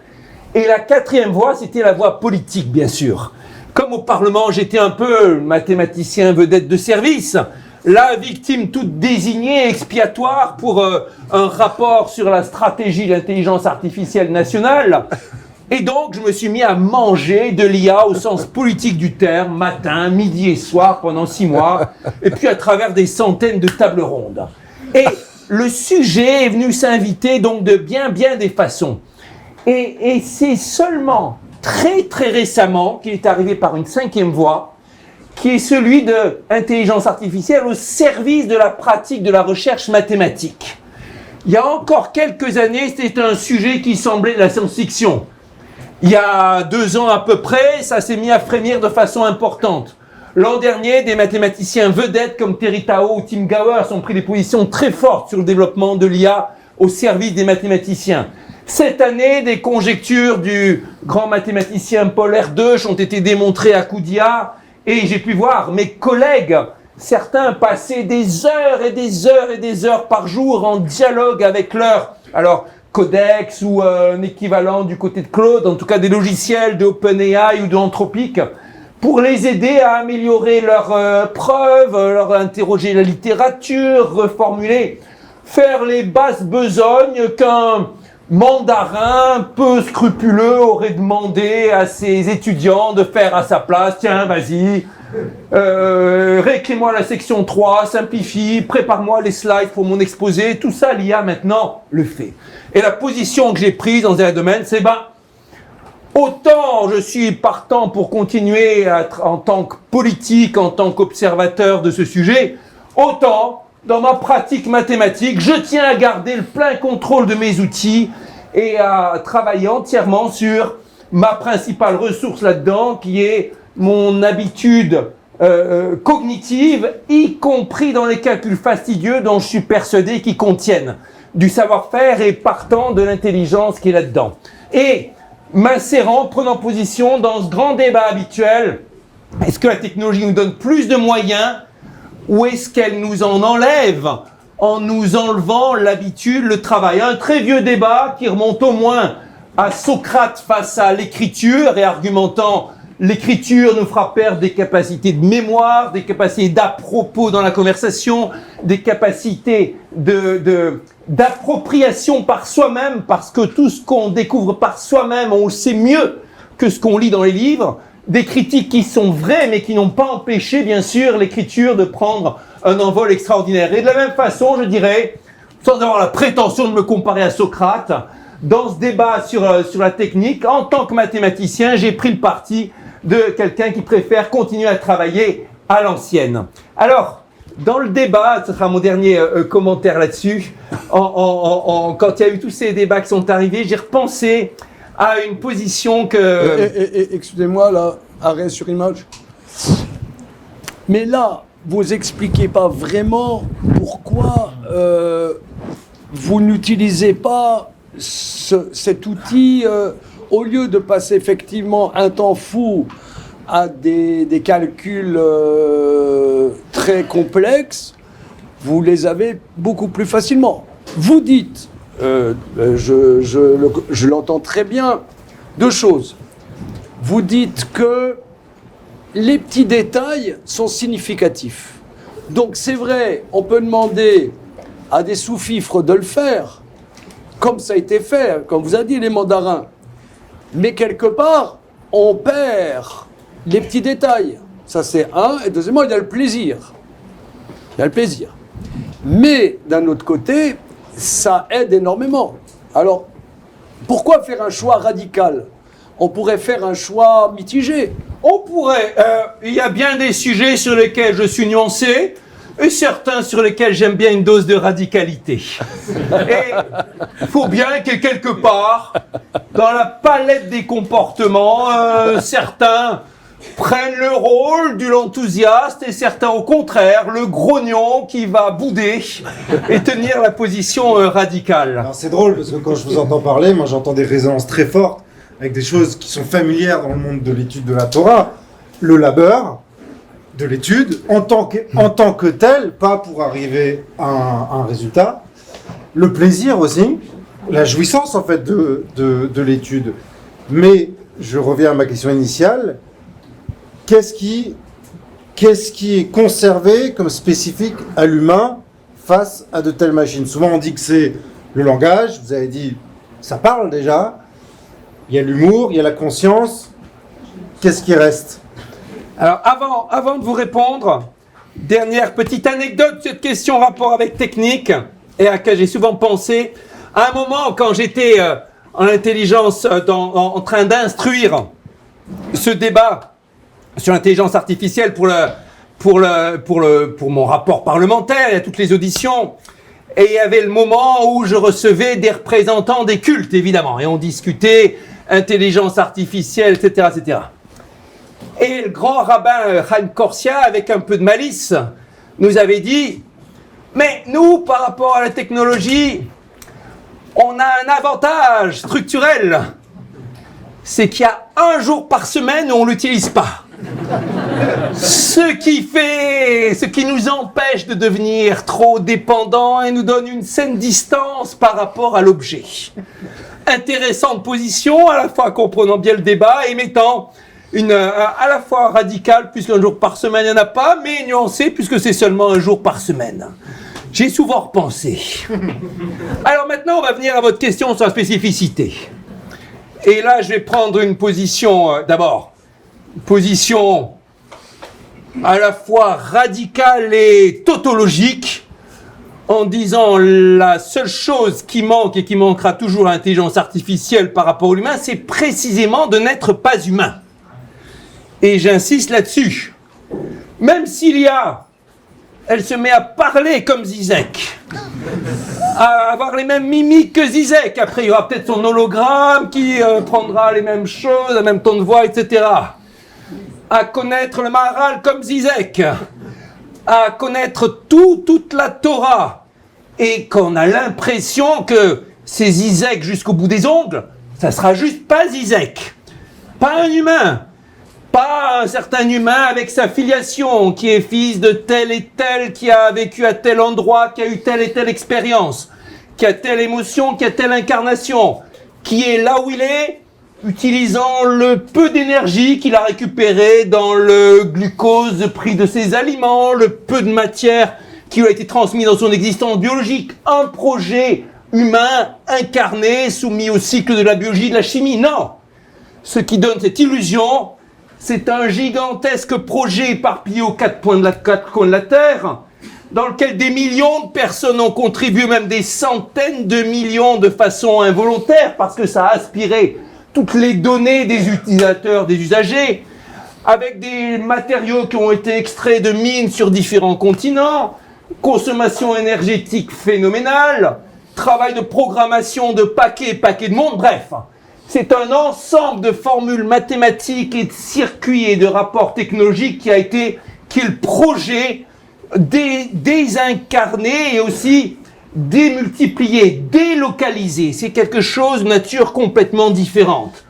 Et la quatrième voie, c'était la voie politique, bien sûr. Comme au Parlement, j'étais un peu mathématicien vedette de service, la victime toute désignée, expiatoire pour un rapport sur la stratégie de l'intelligence artificielle nationale. Et donc, je me suis mis à manger de l'IA au sens politique du terme, matin, midi et soir, pendant 6 mois, et puis à travers des centaines de tables rondes. Et le sujet est venu s'inviter donc de bien des façons. Et c'est seulement très très récemment qu'il est arrivé par une cinquième voie, qui est celui de l'intelligence artificielle au service de la pratique de la recherche mathématique. Il y a encore quelques années, c'était un sujet qui semblait de la science-fiction. Il y a 2 ans à peu près, ça s'est mis à frémir de façon importante. L'an dernier, des mathématiciens vedettes comme Terry Tao ou Tim Gowers ont pris des positions très fortes sur le développement de l'IA au service des mathématiciens. Cette année, des conjectures du grand mathématicien Paul Erdős ont été démontrées à coups d'IA, et j'ai pu voir mes collègues, certains passer des heures et des heures et des heures par jour en dialogue avec leur Codex ou un équivalent du côté de Claude, en tout cas des logiciels de OpenAI ou de Anthropic, pour les aider à améliorer leurs preuves, leur interroger la littérature, reformuler, faire les basses besognes qu'un mandarin peu scrupuleux aurait demandé à ses étudiants de faire à sa place. Tiens, vas-y, réécris-moi la section 3, simplifie, prépare-moi les slides pour mon exposé. Tout ça, l'IA maintenant le fait. Et la position que j'ai prise dans un domaine, c'est autant je suis partant pour continuer en tant que politique, en tant qu'observateur de ce sujet, autant dans ma pratique mathématique, je tiens à garder le plein contrôle de mes outils et à travailler entièrement sur ma principale ressource là-dedans, qui est mon habitude cognitive, y compris dans les calculs fastidieux dont je suis persuadé qu'ils contiennent du savoir-faire et partant de l'intelligence qui est là-dedans. Et m'insérant, prenant position dans ce grand débat habituel, est-ce que la technologie nous donne plus de moyens ou est-ce qu'elle nous en enlève en nous enlevant l'habitude, le travail? Un très vieux débat qui remonte au moins à Socrate face à l'écriture et argumentant l'écriture nous fera perdre des capacités de mémoire, des capacités d'à-propos dans la conversation, des capacités d'appropriation par soi-même, parce que tout ce qu'on découvre par soi-même, on le sait mieux que ce qu'on lit dans les livres. Des critiques qui sont vraies, mais qui n'ont pas empêché, bien sûr, l'écriture de prendre un envol extraordinaire. Et de la même façon, je dirais, sans avoir la prétention de me comparer à Socrate, dans ce débat sur la technique, en tant que mathématicien, j'ai pris le parti de quelqu'un qui préfère continuer à travailler à l'ancienne. Alors, dans le débat, ce sera mon dernier commentaire là-dessus, quand il y a eu tous ces débats qui sont arrivés, j'ai repensé à une position que... Excusez-moi, là, arrêt sur image. Mais là, vous expliquez pas vraiment pourquoi vous n'utilisez pas cet outil au lieu de passer effectivement un temps fou à des calculs très complexes, vous les avez beaucoup plus facilement. Vous dites, je l'entends très bien, deux choses. Vous dites que les petits détails sont significatifs. Donc c'est vrai, on peut demander à des sous-fifres de le faire, comme ça a été fait, comme vous a dit les mandarins. Mais quelque part, on perd les petits détails. Ça c'est un. Et deuxièmement, il y a le plaisir. Il y a le plaisir. Mais d'un autre côté, ça aide énormément. Alors, pourquoi faire un choix radical ? On pourrait faire un choix mitigé. On pourrait. Il y a bien des sujets sur lesquels je suis nuancé et certains sur lesquels j'aime bien une dose de radicalité. Et il faut bien que quelque part, dans la palette des comportements, certains prennent le rôle de l'enthousiaste et certains au contraire, le grognon qui va bouder et tenir la position radicale. Alors c'est drôle parce que quand je vous entends parler, moi j'entends des résonances très fortes avec des choses qui sont familières dans le monde de l'étude de la Torah, le labeur de l'étude en tant que tel, pas pour arriver à un résultat, le plaisir aussi, la jouissance en fait de l'étude. Mais je reviens à ma question initiale, qu'est-ce qui est conservé comme spécifique à l'humain face à de telles machines? Souvent on dit que c'est le langage, vous avez dit ça parle déjà. Il y a l'humour, il y a la conscience. Qu'est-ce qui reste? Alors, avant de vous répondre, dernière petite anecdote, cette question en rapport avec technique, et à laquelle j'ai souvent pensé. À un moment, quand j'étais en intelligence, en train d'instruire ce débat sur l'intelligence artificielle pour mon rapport parlementaire et à toutes les auditions, et il y avait le moment où je recevais des représentants des cultes, évidemment, et on discutait intelligence artificielle, etc., etc. Et le grand rabbin Chaim Korsia, avec un peu de malice, nous avait dit « Mais nous, par rapport à la technologie, on a un avantage structurel. C'est qu'il y a un jour par semaine où on ne l'utilise pas. Ce qui nous empêche de devenir trop dépendants et nous donne une saine distance par rapport à l'objet. » Intéressante position, à la fois comprenant bien le débat et mettant à la fois radicale, puisqu'un jour par semaine il n'y en a pas, mais nuancée, puisque c'est seulement un jour par semaine. J'ai souvent repensé. Alors maintenant, on va venir à votre question sur la spécificité. Et là, je vais prendre une position, d'abord, une position à la fois radicale et tautologique, en disant la seule chose qui manque et qui manquera toujours à l'intelligence artificielle par rapport à l'humain, c'est précisément de n'être pas humain. Et j'insiste là-dessus. Même elle se met à parler comme Zizek, à avoir les mêmes mimiques que Zizek. Après, il y aura peut-être son hologramme qui prendra les mêmes choses, le même ton de voix, etc. À connaître le Maharal comme Zizek, à connaître toute la Torah, et qu'on a l'impression que c'est Zizek jusqu'au bout des ongles, ça sera juste pas Zizek. Pas un humain. Pas un certain humain avec sa filiation, qui est fils de tel et tel, qui a vécu à tel endroit, qui a eu telle et telle expérience, qui a telle émotion, qui a telle incarnation, qui est là où il est, utilisant le peu d'énergie qu'il a récupéré dans le glucose pris de ses aliments, le peu de matière qui lui a été transmis dans son existence biologique. Un projet humain incarné, soumis au cycle de la biologie et de la chimie. Non! Ce qui donne cette illusion, c'est un gigantesque projet éparpillé aux quatre coins de la Terre, dans lequel des millions de personnes ont contribué, même des centaines de millions de façon involontaire, parce que ça a aspiré toutes les données des utilisateurs, des usagers, avec des matériaux qui ont été extraits de mines sur différents continents, consommation énergétique phénoménale, travail de programmation de paquets de monde, bref. C'est un ensemble de formules mathématiques et de circuits et de rapports technologiques qui est le projet désincarner et aussi démultiplier, délocaliser. C'est quelque chose de nature complètement différente.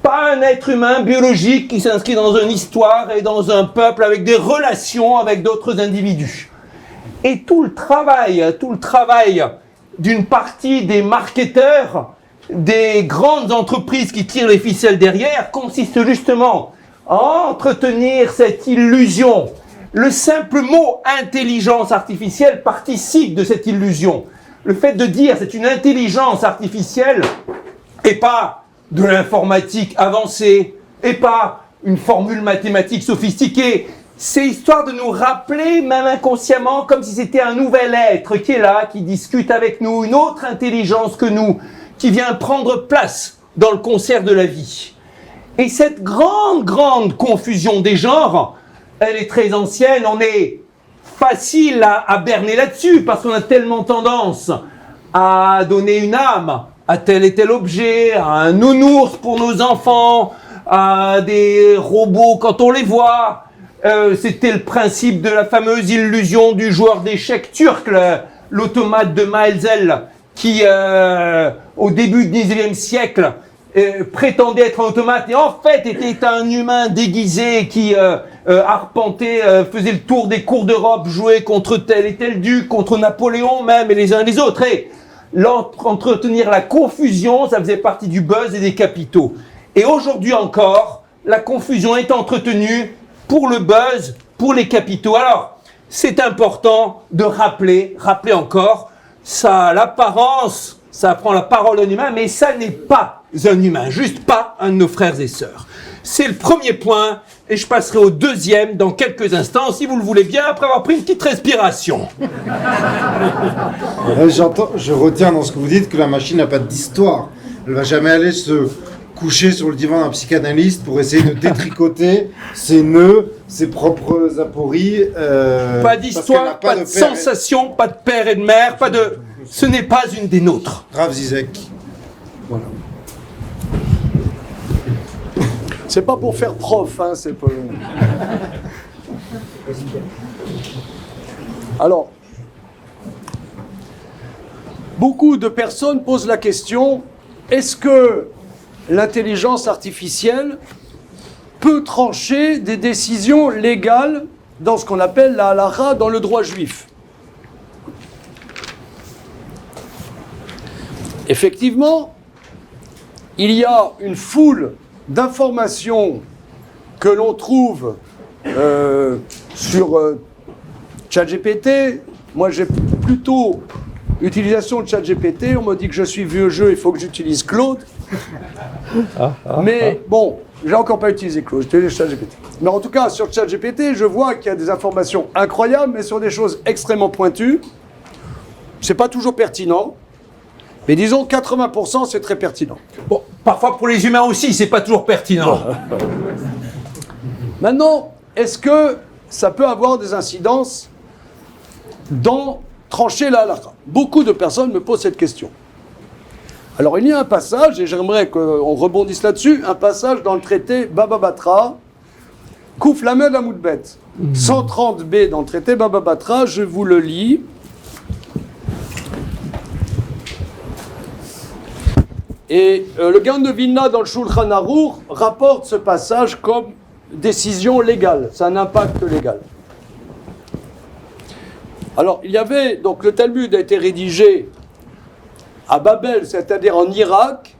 Pas un être humain biologique qui s'inscrit dans une histoire et dans un peuple avec des relations avec d'autres individus. Et tout le travail d'une partie des marketeurs, des grandes entreprises qui tirent les ficelles derrière, consiste justement à entretenir cette illusion. Le simple mot intelligence artificielle participe de cette illusion. Le fait de dire c'est une intelligence artificielle et pas de l'informatique avancée et pas une formule mathématique sophistiquée, c'est histoire de nous rappeler, même inconsciemment, comme si c'était un nouvel être qui est là, qui discute avec nous, une autre intelligence que nous, qui vient prendre place dans le concert de la vie. Et cette grande confusion des genres, elle est très ancienne, on est facile à berner là-dessus, parce qu'on a tellement tendance à donner une âme à tel et tel objet, à un nounours pour nos enfants, à des robots quand on les voit. C'était le principe de la fameuse illusion du joueur d'échecs turc, l'automate de Maelzel, qui, au début du XIXe siècle, prétendait être un automate et en fait était un humain déguisé qui arpentait, faisait le tour des cours d'Europe, jouait contre tel et tel duc, contre Napoléon même et les uns et les autres. Et entretenir la confusion, ça faisait partie du buzz et des capitaux. Et aujourd'hui encore, la confusion est entretenue pour le buzz, pour les capitaux. Alors, c'est important de rappeler encore, ça a l'apparence, ça prend la parole d'un humain, mais ça n'est pas un humain, juste pas un de nos frères et sœurs. C'est le premier point, et je passerai au deuxième dans quelques instants, si vous le voulez bien, après avoir pris une petite respiration. Je retiens dans ce que vous dites que la machine n'a pas d'histoire. Elle va jamais aller se coucher sur le divan d'un psychanalyste pour essayer de détricoter ses nœuds, ses propres apories. Pas d'histoire, pas de sensation, pas de père et de mère, pas de... Ce n'est pas une des nôtres. Rav Zizek. Voilà. C'est pas pour faire prof, hein, c'est pas... Alors, beaucoup de personnes posent la question, est-ce que l'intelligence artificielle peut trancher des décisions légales dans ce qu'on appelle la halakha dans le droit juif? Effectivement, il y a une foule d'informations que l'on trouve sur ChatGPT. Moi, j'ai plutôt utilisation de ChatGPT. On me dit que je suis vieux jeu, il faut que j'utilise Claude. Mais bon, j'ai encore pas utilisé Claude, j'utilise ChatGPT. Mais en tout cas, sur ChatGPT, je vois qu'il y a des informations incroyables, mais sur des choses extrêmement pointues. C'est pas toujours pertinent. Mais disons 80% c'est très pertinent. Bon, parfois pour les humains aussi, c'est pas toujours pertinent. Maintenant, est-ce que ça peut avoir des incidences dans trancher la halakha? Beaucoup de personnes me posent cette question. Alors il y a un passage, et j'aimerais qu'on rebondisse là-dessus, un passage dans le traité Baba Batra, Kouf Lamed Amoudbet, 130b dans le traité Baba Batra, je vous le lis. Et le Gaon de Vilna dans le Shulchan Aruch rapporte ce passage comme décision légale, c'est un impact légal. Alors il y avait, donc le Talmud a été rédigé à Babel, c'est-à-dire en Irak,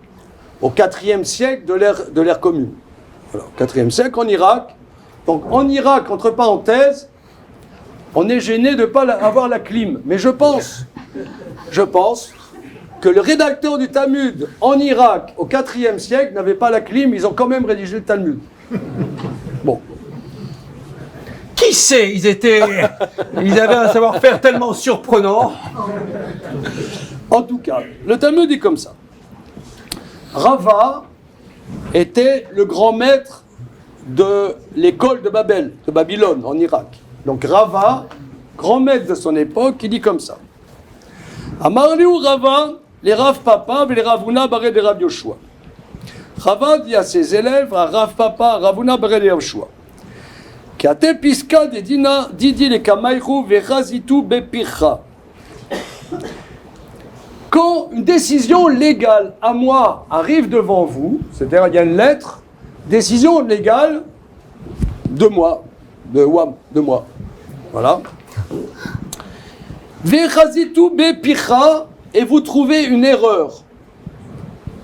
au IVe siècle de l'ère commune. Alors, 4e siècle en Irak. Donc en Irak, entre parenthèses, on est gêné de ne pas avoir la clim. Mais je pense que le rédacteur du Talmud en Irak au IVe siècle n'avait pas la clim, ils ont quand même rédigé le Talmud. Bon. Qui sait, ils avaient un savoir-faire tellement surprenant. En tout cas, le Talmud dit comme ça. Rava était le grand maître de l'école de Babel, de Babylone, en Irak. Donc Rava, grand maître de son époque, il dit comme ça. Amarliou Rava, les Rav Papa, et les Ravuna Baré de Rav Yoshua. Rava dit à ses élèves, à Rav Papa, Ravuna Baré de Yoshua. Kate piska de dina didi le kamayru vechazitu bepircha. Quand une décision légale à moi arrive devant vous, c'est-à-dire il y a une lettre, décision légale de moi, de moi, voilà. Vechazitu bepircha, et vous trouvez une erreur.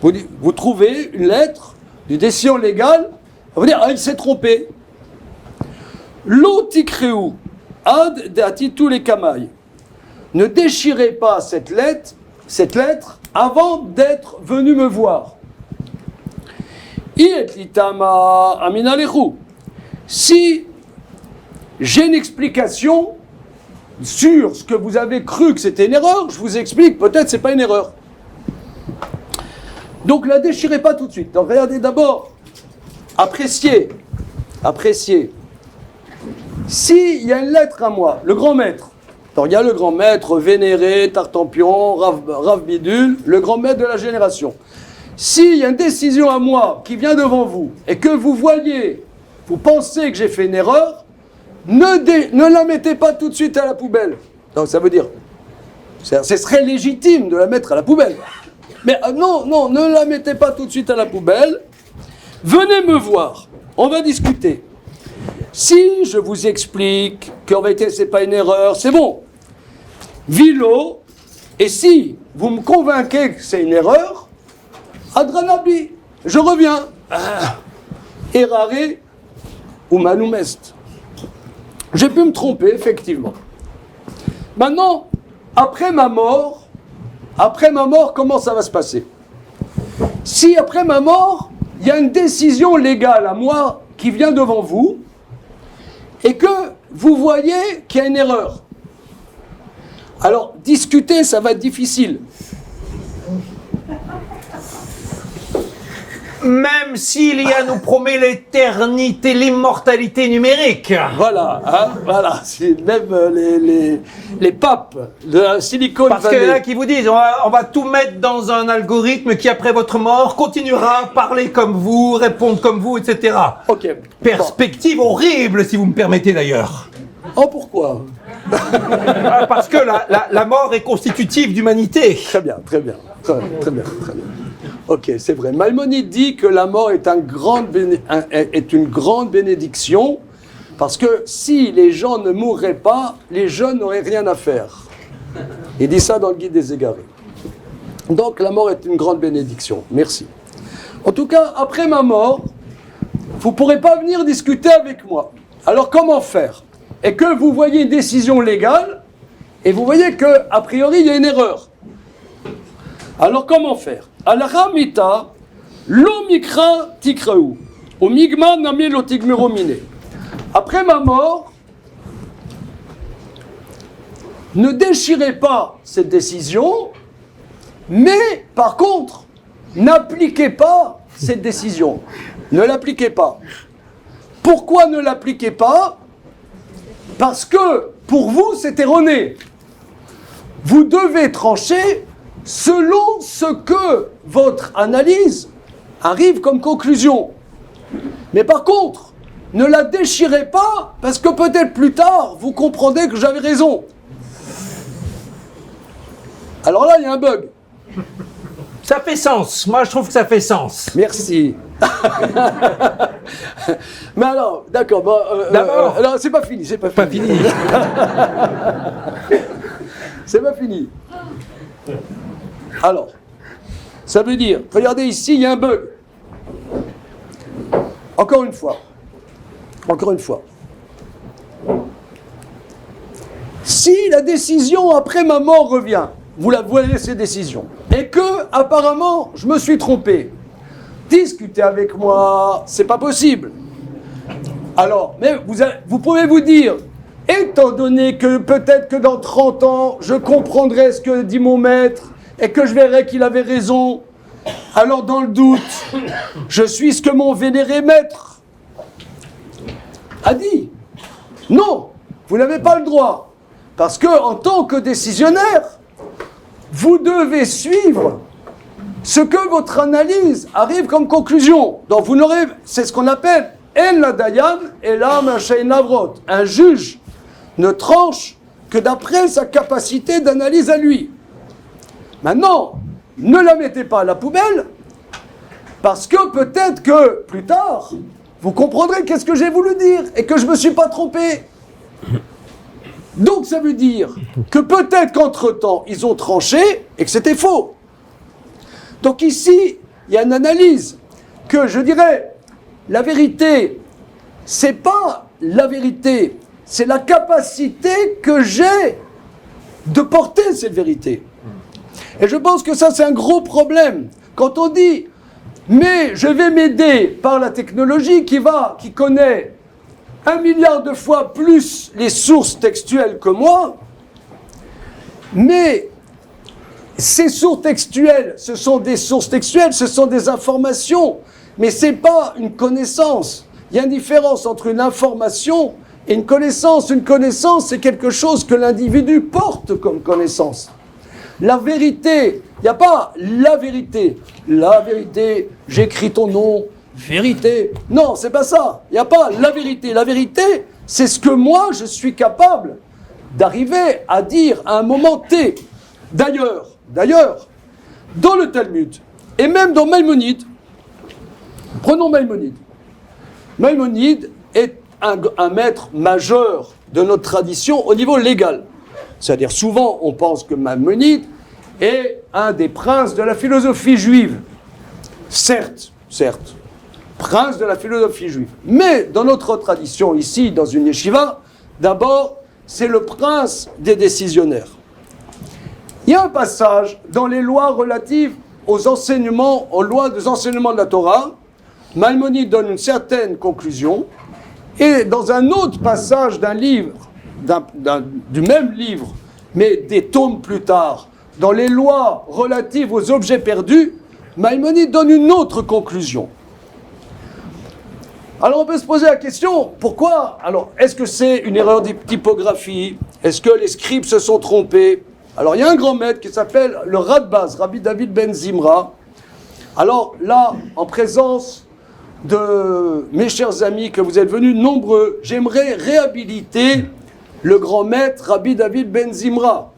Vous trouvez une lettre d'une décision légale, ça veut dire il s'est trompé. Lo tikreu ad deatitu le kamay. Ne déchirez pas cette lettre avant d'être venu me voir. Si j'ai une explication sur ce que vous avez cru que c'était une erreur, je vous explique, peut-être c'est pas une erreur. Donc la déchirez pas tout de suite. Donc regardez d'abord, appréciez. S'il y a une lettre à moi, le grand maître, alors il y a le grand maître vénéré, Tartampion, Rav Bidul, le grand maître de la génération. S'il y a une décision à moi qui vient devant vous et que vous voyez, vous pensez que j'ai fait une erreur, ne la mettez pas tout de suite à la poubelle. Donc ça veut dire, ce serait légitime de la mettre à la poubelle. Mais non, ne la mettez pas tout de suite à la poubelle. Venez me voir, on va discuter. Si je vous explique qu'en vérité c'est pas une erreur, c'est bon. Vilo, et si vous me convainquez que c'est une erreur, Adranabi, je reviens. Errare ou manumest. J'ai pu me tromper, effectivement. Maintenant, après ma mort, comment ça va se passer? Si après ma mort, il y a une décision légale à moi qui vient devant vous, et que vous voyez qu'il y a une erreur. Alors, discuter, ça va être difficile. Même s'il y a nous promet l'éternité, l'immortalité numérique. Voilà, voilà. C'est même les papes de la Silicon Valley. Parce qu'il y en a qui vous disent, on va tout mettre dans un algorithme qui, après votre mort, continuera à parler comme vous, répondre comme vous, etc. Ok. Perspective horrible, si vous me permettez d'ailleurs. Oh, pourquoi? Parce que la mort est constitutive d'humanité. Très bien. Ok, c'est vrai. Maïmonide dit que la mort est une grande bénédiction, parce que si les gens ne mourraient pas, les jeunes n'auraient rien à faire. Il dit ça dans le Guide des Égarés. Donc la mort est une grande bénédiction. Merci. En tout cas, après ma mort, vous ne pourrez pas venir discuter avec moi. Alors comment faire? Et que vous voyez une décision légale, et vous voyez qu'a priori il y a une erreur. Alors comment faire? Al-Ramita, l'omikra tikreu, omigma nami lotigmeromine. Après ma mort, ne déchirez pas cette décision, mais par contre, n'appliquez pas cette décision. Ne l'appliquez pas. Pourquoi ne l'appliquez pas? Parce que pour vous, c'est erroné. Vous devez trancher selon ce que votre analyse arrive comme conclusion. Mais par contre, ne la déchirez pas, parce que peut-être plus tard, vous comprendrez que j'avais raison. Alors là, il y a un bug. Ça fait sens. Moi, je trouve que ça fait sens. Merci. Mais alors, d'accord. Bon, non, c'est pas fini. C'est pas fini. C'est pas fini. Alors, ça veut dire, regardez ici, il y a un bug. Encore une fois. Si la décision après ma mort revient, vous la voyez ces décisions, et que apparemment je me suis trompé, discutez avec moi, c'est pas possible. Alors, mais vous pouvez vous dire, étant donné que peut-être que dans 30 ans, je comprendrai ce que dit mon maître, et que je verrai qu'il avait raison, alors dans le doute, je suis ce que mon vénéré maître a dit. Non, vous n'avez pas le droit. Parce que en tant que décisionnaire, vous devez suivre ce que votre analyse arrive comme conclusion. Donc vous n'aurez, c'est ce qu'on appelle En la dayan elam shein navrot. Un juge ne tranche que d'après sa capacité d'analyse à lui. Maintenant, ne la mettez pas à la poubelle, parce que peut-être que plus tard, vous comprendrez qu'est-ce que j'ai voulu dire et que je ne me suis pas trompé. Donc ça veut dire que peut-être qu'entre-temps, ils ont tranché et que c'était faux. Donc ici, il y a une analyse que je dirais, la vérité, c'est pas la vérité, c'est la capacité que j'ai de porter cette vérité. Et je pense que ça, c'est un gros problème. Quand on dit, mais je vais m'aider par la technologie qui connaît 1 milliard de fois plus les sources textuelles que moi, mais ces sources textuelles, ce sont des sources textuelles, ce sont des informations, mais ce n'est pas une connaissance. Il y a une différence entre une information et une connaissance. Une connaissance, c'est quelque chose que l'individu porte comme connaissance. La vérité, il n'y a pas la vérité. La vérité, j'écris ton nom, vérité. Non, c'est pas ça. Il n'y a pas la vérité. La vérité, c'est ce que moi, je suis capable d'arriver à dire à un moment T. D'ailleurs, dans le Talmud, et même dans Maïmonide, prenons Maïmonide. Maïmonide est un maître majeur de notre tradition au niveau légal. C'est-à-dire, souvent, on pense que Maïmonide est un des princes de la philosophie juive. Certes, prince de la philosophie juive. Mais dans notre tradition, ici, dans une yeshiva, d'abord, c'est le prince des décisionnaires. Il y a un passage dans les lois relatives aux enseignements, aux lois des enseignements de la Torah. Maïmonide donne une certaine conclusion. Et dans un autre passage d'un livre, du même livre, mais des tomes plus tard, dans les lois relatives aux objets perdus, Maïmonide donne une autre conclusion. Alors on peut se poser la question, pourquoi? Alors, est-ce que c'est une erreur de typographie? Est-ce que les scribes se sont trompés? Alors il y a un grand maître qui s'appelle le Radbaz, Rabbi David Ben Zimra. Alors là, en présence de mes chers amis, que vous êtes venus nombreux, j'aimerais réhabiliter le grand maître Rabbi David Ben Zimra.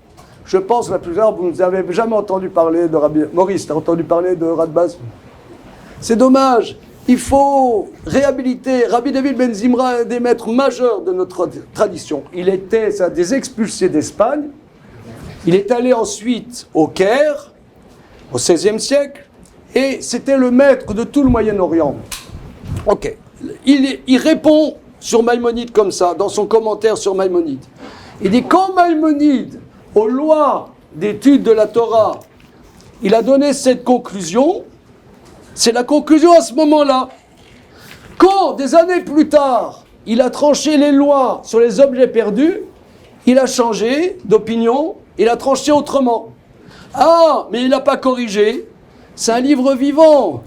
Je pense, la plupart, vous n'avez jamais entendu parler de Rabbi... Maurice, tu as entendu parler de Radbaz? C'est dommage. Il faut réhabiliter. Rabbi David Ben Zimra, un des maîtres majeurs de notre tradition. Il était des expulsés d'Espagne. Il est allé ensuite au Caire, au XVIe siècle, et c'était le maître de tout le Moyen-Orient. Ok. Il répond sur Maïmonide comme ça, dans son commentaire sur Maïmonide. Il dit, quand Maïmonide, aux lois d'études de la Torah, il a donné cette conclusion, c'est la conclusion à ce moment-là. Quand, des années plus tard, il a tranché les lois sur les objets perdus, il a changé d'opinion, il a tranché autrement. Ah, mais il n'a pas corrigé. C'est un livre vivant.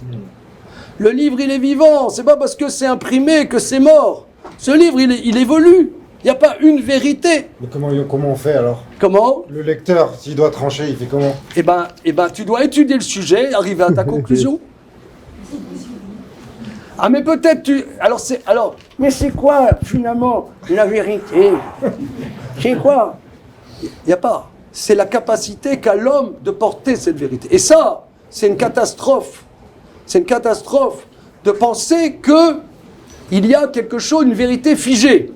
Le livre, il est vivant. C'est pas parce que c'est imprimé que c'est mort. Ce livre, il évolue. Il n'y a pas une vérité. Mais comment on fait alors? Comment? Le lecteur, s'il doit trancher, il fait comment? Eh ben, tu dois étudier le sujet, arriver à ta conclusion. Ah, mais peut-être mais c'est quoi, finalement, la vérité? C'est quoi? Il n'y a pas. C'est la capacité qu'a l'homme de porter cette vérité. Et ça, c'est une catastrophe. C'est une catastrophe de penser qu'il y a quelque chose, une vérité figée.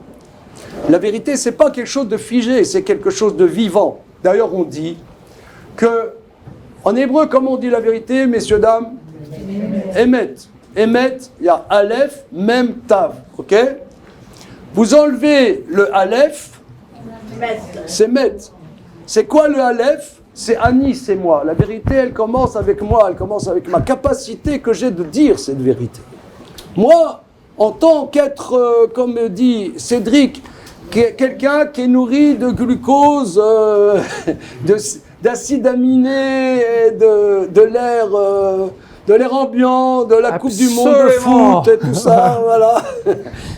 La vérité, c'est pas quelque chose de figé, c'est quelque chose de vivant. D'ailleurs, on dit que, en hébreu, comment on dit la vérité, messieurs, dames? Emet. Emet, il y a Aleph, Mem, Tav. Ok? Vous enlevez le Aleph, c'est Met. C'est quoi le Aleph? C'est Ani, c'est moi. La vérité, elle commence avec moi, elle commence avec ma capacité que j'ai de dire cette vérité. Moi, en tant qu'être, comme dit Cédric, quelqu'un qui est nourri de glucose, d'acide aminé, et de l'air ambiant, de la Coupe du Monde de foot et tout ça, voilà.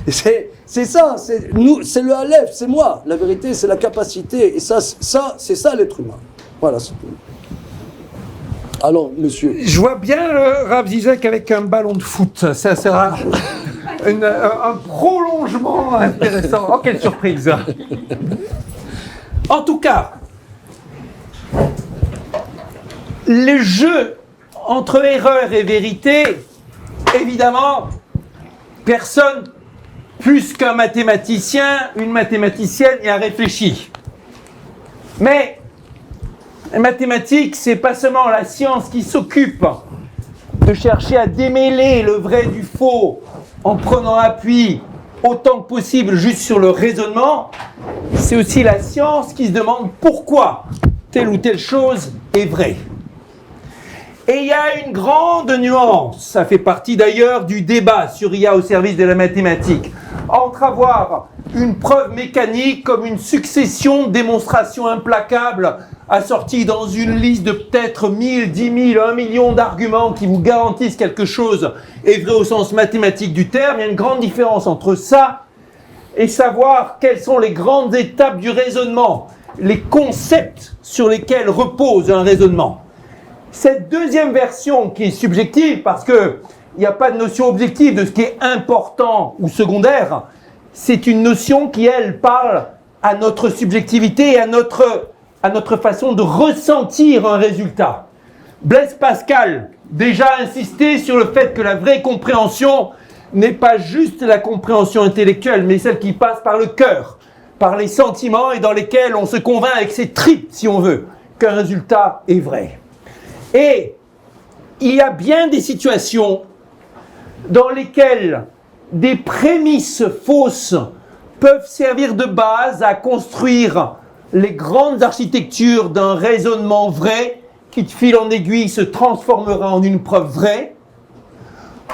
C'est ça, c'est le Aleph, c'est moi. La vérité, c'est la capacité. Et ça c'est ça l'être humain. Voilà. Alors, monsieur. Je vois bien Rav Zizek avec un ballon de foot. Ça sera. un prolongement intéressant. Oh, quelle surprise! En tout cas, le jeu entre erreur et vérité, évidemment, personne plus qu'un mathématicien, une mathématicienne y a réfléchi. Mais les mathématiques, c'est pas seulement la science qui s'occupe de chercher à démêler le vrai du faux en prenant appui autant que possible juste sur le raisonnement, c'est aussi la science qui se demande pourquoi telle ou telle chose est vraie. Et il y a une grande nuance, ça fait partie d'ailleurs du débat sur IA au service de la mathématique, entre avoir une preuve mécanique comme une succession de démonstrations implacables assorties dans une liste de peut-être 1000, 10 000, 1 million d'arguments qui vous garantissent quelque chose est vrai au sens mathématique du terme. Il y a une grande différence entre ça et savoir quelles sont les grandes étapes du raisonnement, les concepts sur lesquels repose un raisonnement. Cette deuxième version qui est subjective, parce qu'il n'y a pas de notion objective de ce qui est important ou secondaire, c'est une notion qui, elle, parle à notre subjectivité et à notre façon de ressentir un résultat. Blaise Pascal déjà insisté sur le fait que la vraie compréhension n'est pas juste la compréhension intellectuelle, mais celle qui passe par le cœur, par les sentiments et dans lesquels on se convainc avec ses tripes, si on veut, qu'un résultat est vrai. Et il y a bien des situations dans lesquelles des prémices fausses peuvent servir de base à construire les grandes architectures d'un raisonnement vrai qui, de fil en aiguille, se transformera en une preuve vraie,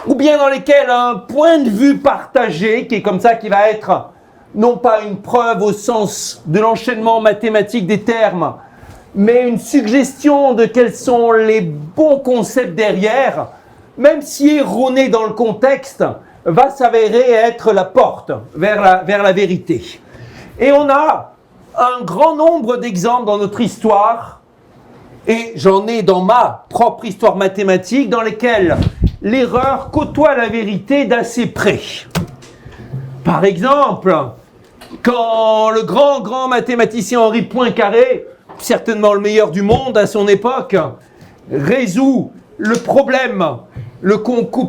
ou bien dans lesquelles un point de vue partagé, qui est comme ça, qui va être non pas une preuve au sens de l'enchaînement mathématique des termes, mais une suggestion de quels sont les bons concepts derrière, même si erroné dans le contexte, va s'avérer être la porte vers la vérité. Et on a un grand nombre d'exemples dans notre histoire, et j'en ai dans ma propre histoire mathématique, dans lesquels l'erreur côtoie la vérité d'assez près. Par exemple, quand le grand mathématicien Henri Poincaré, certainement le meilleur du monde à son époque, résout le problème, le concours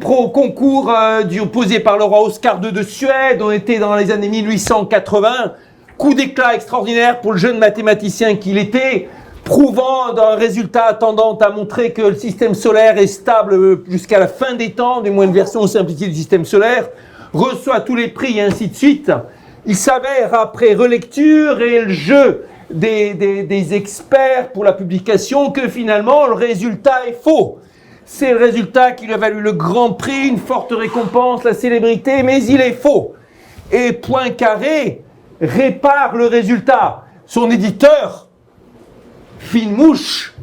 posé par le roi Oscar II de Suède. On était dans les années 1880, coup d'éclat extraordinaire pour le jeune mathématicien qu'il était, prouvant d'un résultat tendant à montrer que le système solaire est stable jusqu'à la fin des temps, du moins une version simplifiée du système solaire, reçoit tous les prix et ainsi de suite. Il s'avère, après relecture et le jeu des experts pour la publication, que finalement le résultat est faux. C'est le résultat qui lui a valu le grand prix, une forte récompense, la célébrité, mais il est faux. Et Poincaré répare le résultat. Son éditeur, fine mouche,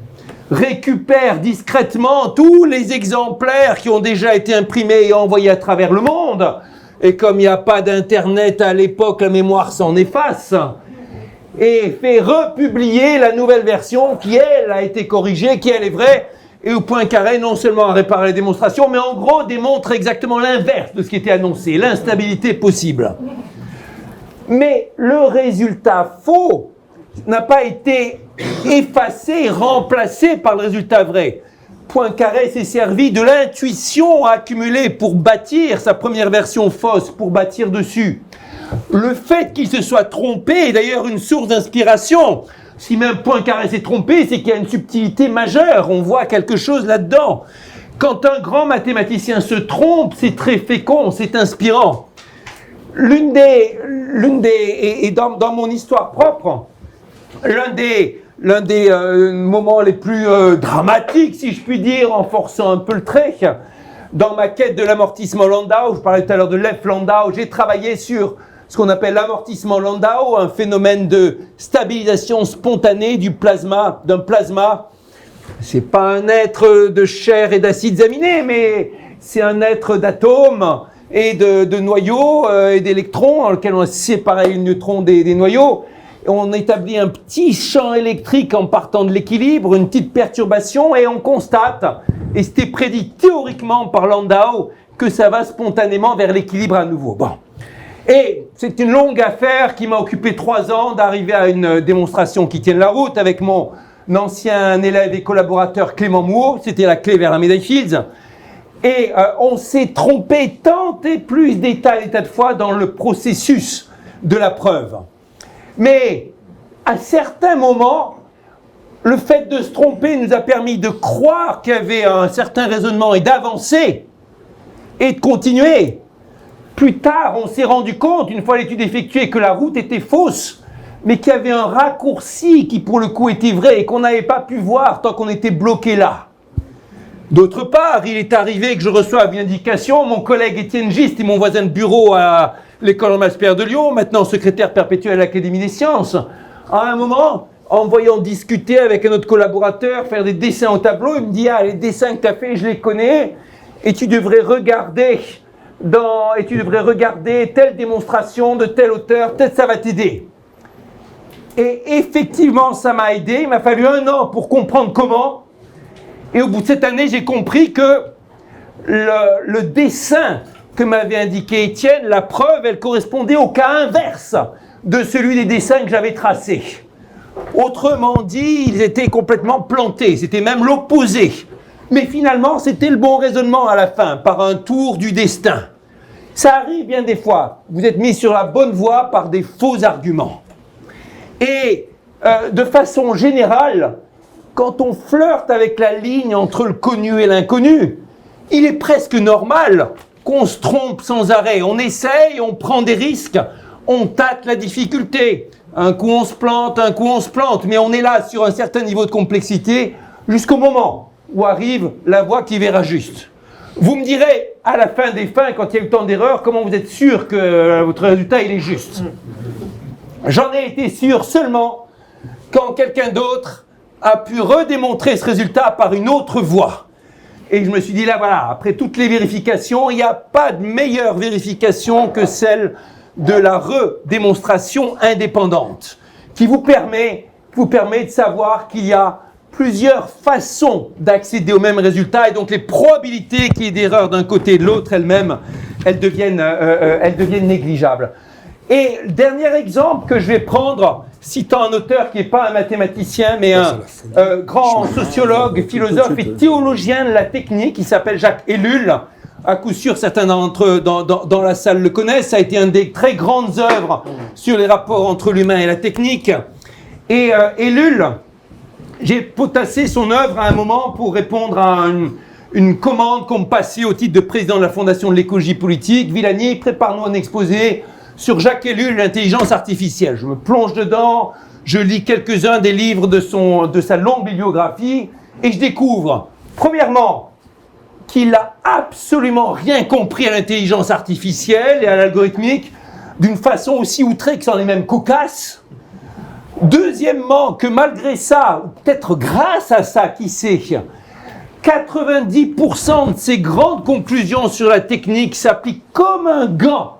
récupère discrètement tous les exemplaires qui ont déjà été imprimés et envoyés à travers le monde. Et comme il n'y a pas d'internet à l'époque, la mémoire s'en efface. Et fait republier la nouvelle version qui, elle, a été corrigée, qui, elle, est vraie, et où Poincaré non seulement a réparé les démonstrations, mais en gros démontre exactement l'inverse de ce qui était annoncé, l'instabilité possible. Mais le résultat faux n'a pas été effacé, remplacé par le résultat vrai. Poincaré s'est servi de l'intuition accumulée pour bâtir sa première version fausse, pour bâtir dessus. Le fait qu'il se soit trompé est d'ailleurs une source d'inspiration. Si même Poincaré s'est trompé, c'est qu'il y a une subtilité majeure. On voit quelque chose là-dedans. Quand un grand mathématicien se trompe, c'est très fécond, c'est inspirant. Et dans mon histoire propre, l'un des moments les plus dramatiques, si je puis dire, en forçant un peu le trait, dans ma quête de l'amortissement Landau, je parlais tout à l'heure de Lev Landau, j'ai travaillé sur ce qu'on appelle l'amortissement Landau, un phénomène de stabilisation spontanée d'un plasma. C'est pas un être de chair et d'acides aminés, mais c'est un être d'atomes et de noyaux et d'électrons, dans lequel on a séparé le neutron des noyaux, on établit un petit champ électrique en partant de l'équilibre, une petite perturbation, et on constate, et c'était prédit théoriquement par Landau, que ça va spontanément vers l'équilibre à nouveau. Bon. Et c'est une longue affaire qui m'a occupé 3 ans d'arriver à une démonstration qui tienne la route avec mon ancien élève et collaborateur Clément Mouot. C'était la clé vers la médaille Fields. Et on s'est trompé tant et plus des tas de fois dans le processus de la preuve. Mais à certains moments, le fait de se tromper nous a permis de croire qu'il y avait un certain raisonnement et d'avancer et de continuer. Plus tard, on s'est rendu compte, une fois l'étude effectuée, que la route était fausse, mais qu'il y avait un raccourci qui, pour le coup, était vrai et qu'on n'avait pas pu voir tant qu'on était bloqué là. D'autre part, il est arrivé que je reçoive une indication. Mon collègue Étienne Gist et mon voisin de bureau à l'école Maspère de Lyon, maintenant secrétaire perpétuel à l'Académie des sciences, à un moment, en me voyant discuter avec un autre collaborateur, faire des dessins au tableau, il me dit « Ah, les dessins que tu as faits, je les connais, et tu devrais regarder telle démonstration de tel auteur, peut-être ça va t'aider. » Et effectivement, ça m'a aidé. Il m'a fallu 1 an pour comprendre comment. Et au bout de cette année, j'ai compris que le dessin que m'avait indiqué Étienne, la preuve, elle correspondait au cas inverse de celui des dessins que j'avais tracés. Autrement dit, ils étaient complètement plantés. C'était même l'opposé. Mais finalement, c'était le bon raisonnement à la fin, par un tour du destin. Ça arrive bien des fois. Vous êtes mis sur la bonne voie par des faux arguments. Et de façon générale, quand on flirte avec la ligne entre le connu et l'inconnu, il est presque normal qu'on se trompe sans arrêt. On essaye, on prend des risques, on tâte la difficulté. Un coup on se plante, mais on est là sur un certain niveau de complexité jusqu'au moment où arrive la voie qui verra juste. Vous me direz, à la fin des fins, quand il y a eu tant d'erreurs, comment vous êtes sûr que votre résultat il est juste? J'en ai été sûr seulement quand quelqu'un d'autre a pu redémontrer ce résultat par une autre voie. Et je me suis dit, là voilà, après toutes les vérifications, il n'y a pas de meilleure vérification que celle de la redémonstration indépendante, qui vous permet de savoir qu'il y a plusieurs façons d'accéder au même résultat, et donc les probabilités qu'il y ait d'erreur d'un côté et de l'autre, elles deviennent négligeables. Et le dernier exemple que je vais prendre, citant un auteur qui n'est pas un mathématicien, mais un grand sociologue, philosophe et théologien de la technique, qui s'appelle Jacques Ellul. À coup sûr, certains d'entre eux dans la salle le connaissent. Ça a été une des très grandes œuvres sur les rapports entre l'humain et la technique. Et Ellul, j'ai potassé son œuvre à un moment pour répondre à une commande qu'on me passait au titre de président de la Fondation de l'écologie politique. Villani, prépare-nous un exposé sur Jacques Ellul, l'intelligence artificielle. Je me plonge dedans, je lis quelques-uns des livres de sa longue bibliographie, et je découvre, premièrement, qu'il n'a absolument rien compris à l'intelligence artificielle et à l'algorithmique, d'une façon aussi outrée que c'en est même cocasse. Deuxièmement, que malgré ça, ou peut-être grâce à ça, qui sait, 90% de ses grandes conclusions sur la technique s'appliquent comme un gant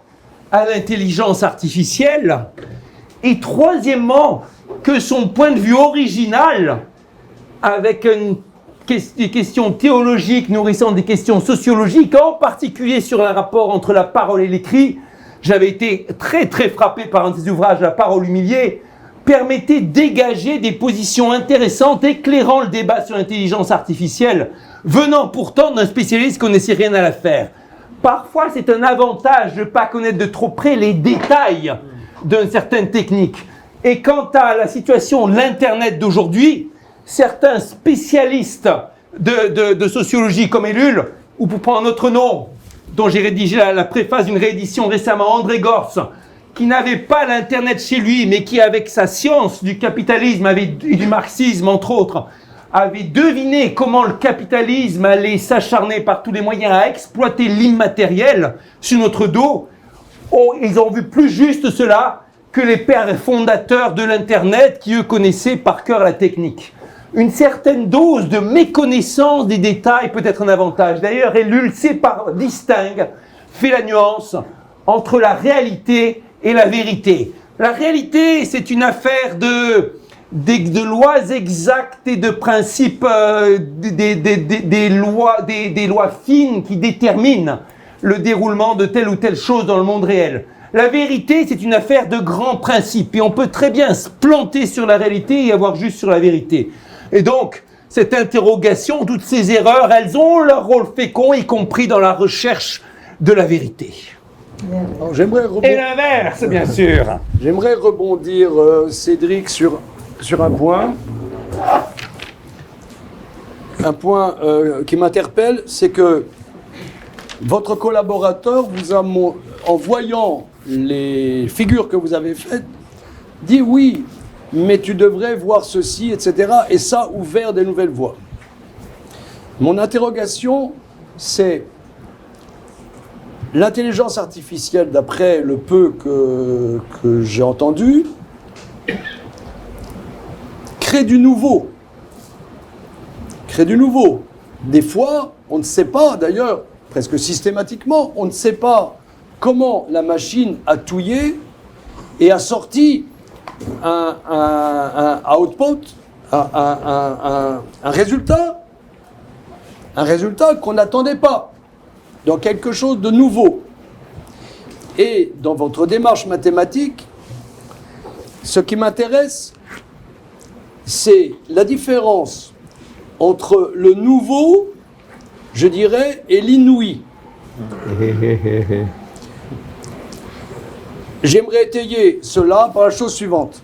à l'intelligence artificielle. Et troisièmement, que son point de vue original, avec des questions théologiques nourrissant des questions sociologiques, en particulier sur le rapport entre la parole et l'écrit, j'avais été très très frappé par un de ses ouvrages, La parole humiliée, permettait de dégager des positions intéressantes, éclairant le débat sur l'intelligence artificielle, venant pourtant d'un spécialiste qui connaissait rien à l'affaire. Parfois, c'est un avantage de ne pas connaître de trop près les détails d'une certaine technique. Et quant à la situation de l'Internet d'aujourd'hui, certains spécialistes de sociologie comme Ellul, ou pour prendre un autre nom, dont j'ai rédigé la préface d'une réédition récemment, André Gorz, qui n'avait pas l'Internet chez lui, mais qui, avec sa science du capitalisme et du marxisme, entre autres, avait deviné comment le capitalisme allait s'acharner par tous les moyens à exploiter l'immatériel sur notre dos. Oh, ils ont vu plus juste cela que les pères fondateurs de l'Internet qui, eux, connaissaient par cœur la technique. Une certaine dose de méconnaissance des détails peut être un avantage. D'ailleurs, Ellul distingue, fait la nuance entre la réalité et la vérité. La réalité, c'est une affaire de lois exactes et de principes, des lois fines qui déterminent le déroulement de telle ou telle chose dans le monde réel. La vérité, c'est une affaire de grands principes et on peut très bien se planter sur la réalité et avoir juste sur la vérité. Et donc, cette interrogation, toutes ces erreurs, elles ont leur rôle fécond, y compris dans la recherche de la vérité. Alors, j'aimerais Et l'inverse, bien sûr. J'aimerais rebondir, Cédric, sur un point. Un point qui m'interpelle, c'est que votre collaborateur vous a, en voyant les figures que vous avez faites, dit oui, mais tu devrais voir ceci, etc. Et ça a ouvert des nouvelles voies. Mon interrogation, c'est l'intelligence artificielle, d'après le peu que j'ai entendu, crée du nouveau. Crée du nouveau. Des fois, on ne sait pas, d'ailleurs, presque systématiquement, on ne sait pas comment la machine a touillé et a sorti un output, un résultat qu'on n'attendait pas, dans quelque chose de nouveau. Et dans votre démarche mathématique, ce qui m'intéresse, c'est la différence entre le nouveau, je dirais, et l'inouï. J'aimerais étayer cela par la chose suivante.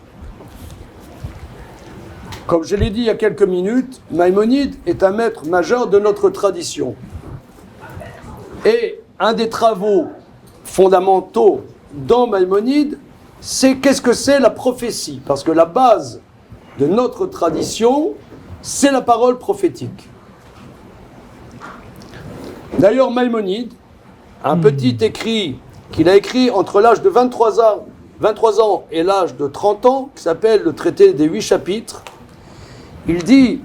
Comme je l'ai dit il y a quelques minutes, Maïmonide est un maître majeur de notre tradition. Et un des travaux fondamentaux dans Maïmonide, c'est qu'est-ce que c'est la prophétie. Parce que la base de notre tradition, c'est la parole prophétique. D'ailleurs, Maïmonide, un petit écrit qu'il a écrit entre l'âge de 23 ans et l'âge de 30 ans, qui s'appelle le traité des 8 chapitres, il dit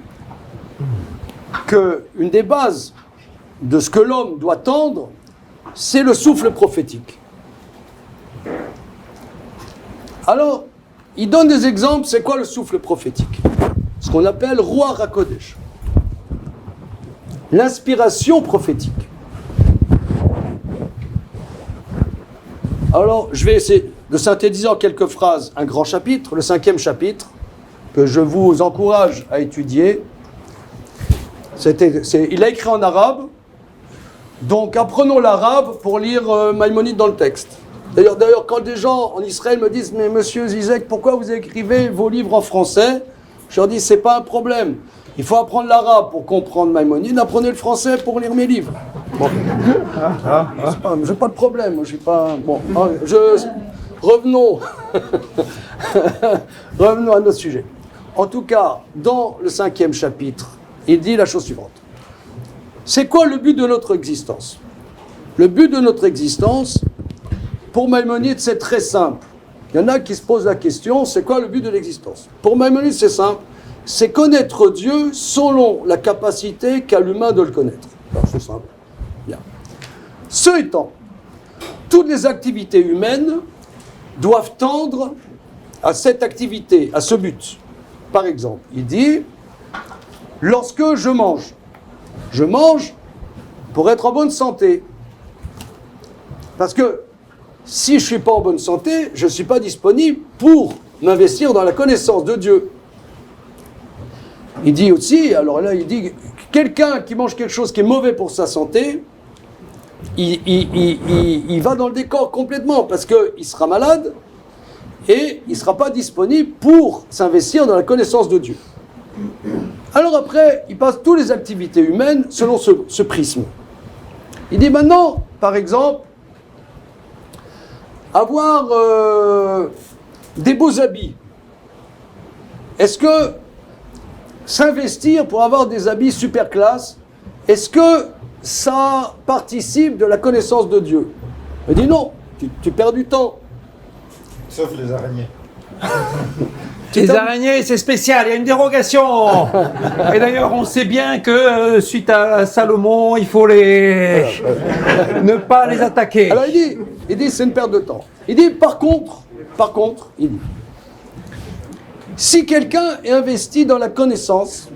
qu'une des bases de ce que l'homme doit tendre, c'est le souffle prophétique. Alors, il donne des exemples, c'est quoi le souffle prophétique? Ce qu'on appelle Ruach HaKodesh. L'inspiration prophétique. Alors, je vais essayer de synthétiser en quelques phrases un grand chapitre, le 5e chapitre, que je vous encourage à étudier. Il a écrit en arabe, donc apprenons l'arabe pour lire Maïmonide dans le texte. D'ailleurs, quand des gens en Israël me disent « Mais monsieur Zizek, pourquoi vous écrivez vos livres en français ?» Je leur dis « C'est pas un problème. Il faut apprendre l'arabe pour comprendre Maïmonide, apprenez le français pour lire mes livres. » Bon. J'ai pas de problème, je suis pas... Bon, revenons à notre sujet. En tout cas, dans le 5e chapitre, il dit la chose suivante. C'est quoi le but de notre existence? Le but de notre existence, pour Maïmonide, c'est très simple. Il y en a qui se posent la question, c'est quoi le but de l'existence? Pour Maïmonide, c'est simple. C'est connaître Dieu selon la capacité qu'a l'humain de le connaître. Alors, c'est simple. Bien. Ce étant, toutes les activités humaines doivent tendre à cette activité, à ce but. Par exemple, il dit, lorsque je mange pour être en bonne santé. Parce que si je ne suis pas en bonne santé, je ne suis pas disponible pour m'investir dans la connaissance de Dieu. Il dit aussi, alors là il dit, quelqu'un qui mange quelque chose qui est mauvais pour sa santé, il va dans le décor complètement parce qu'il sera malade et il ne sera pas disponible pour s'investir dans la connaissance de Dieu. Alors après, il passe toutes les activités humaines selon ce prisme. Il dit maintenant, par exemple, avoir des beaux habits. Est-ce que s'investir pour avoir des habits super classe, est-ce que ça participe de la connaissance de Dieu? Il dit non, tu perds du temps. Sauf les araignées. Les araignées, c'est spécial, il y a une dérogation. Et d'ailleurs, on sait bien que suite à Salomon, il faut ne pas les attaquer. Alors il dit c'est une perte de temps. Il dit par contre, par contre, il dit, si quelqu'un est investi dans la connaissance,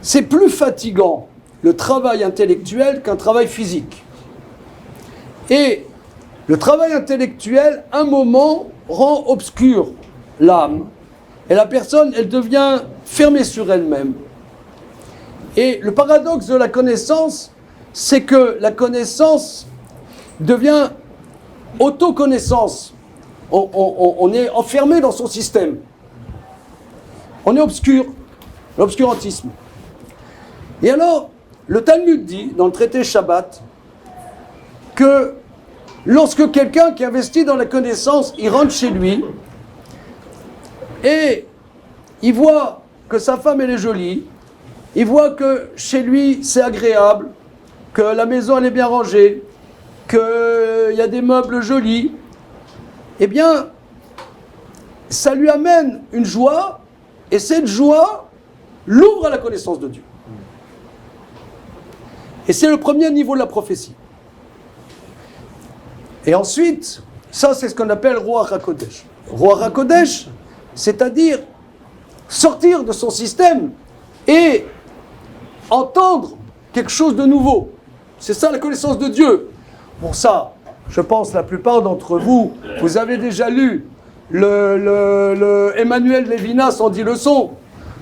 c'est plus fatigant le travail intellectuel qu'un travail physique. Et le travail intellectuel, un moment, rend obscure l'âme. Et la personne, elle devient fermée sur elle-même. Et le paradoxe de la connaissance, c'est que la connaissance devient autoconnaissance. On est enfermé dans son système. On est obscur, l'obscurantisme. Et alors, le Talmud dit, dans le traité Shabbat, que lorsque quelqu'un qui investit dans la connaissance, il rentre chez lui, et il voit que sa femme elle est jolie, il voit que chez lui c'est agréable, que la maison elle est bien rangée, qu'il y a des meubles jolis, eh bien, ça lui amène une joie, et cette joie l'ouvre à la connaissance de Dieu. Et c'est le premier niveau de la prophétie. Et ensuite, ça c'est ce qu'on appelle Ruach HaKodesh. Ruach HaKodesh, c'est-à-dire sortir de son système et entendre quelque chose de nouveau. C'est ça la connaissance de Dieu. Pour ça, je pense la plupart d'entre vous, vous avez déjà lu le Emmanuel Levinas en 10 leçons.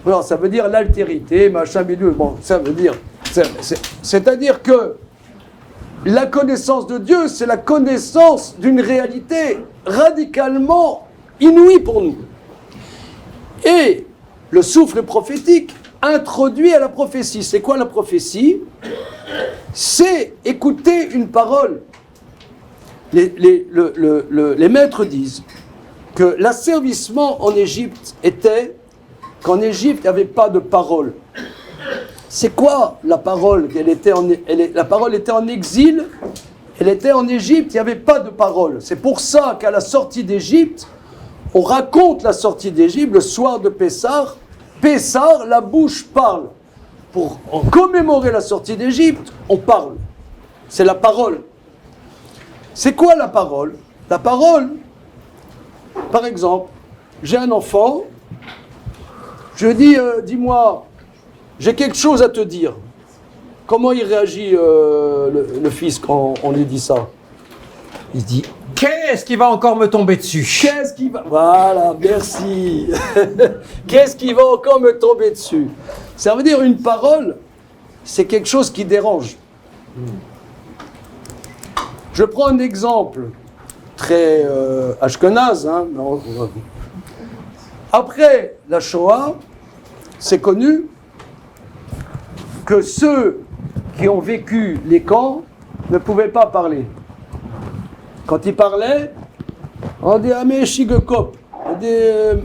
Alors, ça veut dire l'altérité, machin bidule. Bon, ça veut dire... C'est-à-dire que la connaissance de Dieu, c'est la connaissance d'une réalité radicalement inouïe pour nous. Et le souffle prophétique introduit à la prophétie. C'est quoi la prophétie? C'est écouter une parole. Les maîtres disent que l'asservissement en Égypte était qu'en Égypte, il n'y avait pas de parole. C'est quoi la parole? La parole était en exil, elle était en Égypte, il n'y avait pas de parole. C'est pour ça qu'à la sortie d'Égypte, on raconte la sortie d'Égypte le soir de Pessah. Pessah, la bouche parle. Pour en commémorer la sortie d'Égypte, on parle. C'est la parole. C'est quoi la parole? La parole, par exemple, j'ai un enfant, je lui dis, dis-moi, j'ai quelque chose à te dire. Comment il réagit le fils quand on lui dit ça? Il se dit, qu'est-ce qui va encore me tomber dessus? Qu'est-ce qui va... Voilà, merci. Qu'est-ce qui va encore me tomber dessus? Ça veut dire une parole, c'est quelque chose qui dérange. Je prends un exemple très ashkenaz. Hein, après la Shoah, c'est connu que ceux qui ont vécu les camps ne pouvaient pas parler. Quand ils parlaient, on dit « Ah mais Shigekop », on dit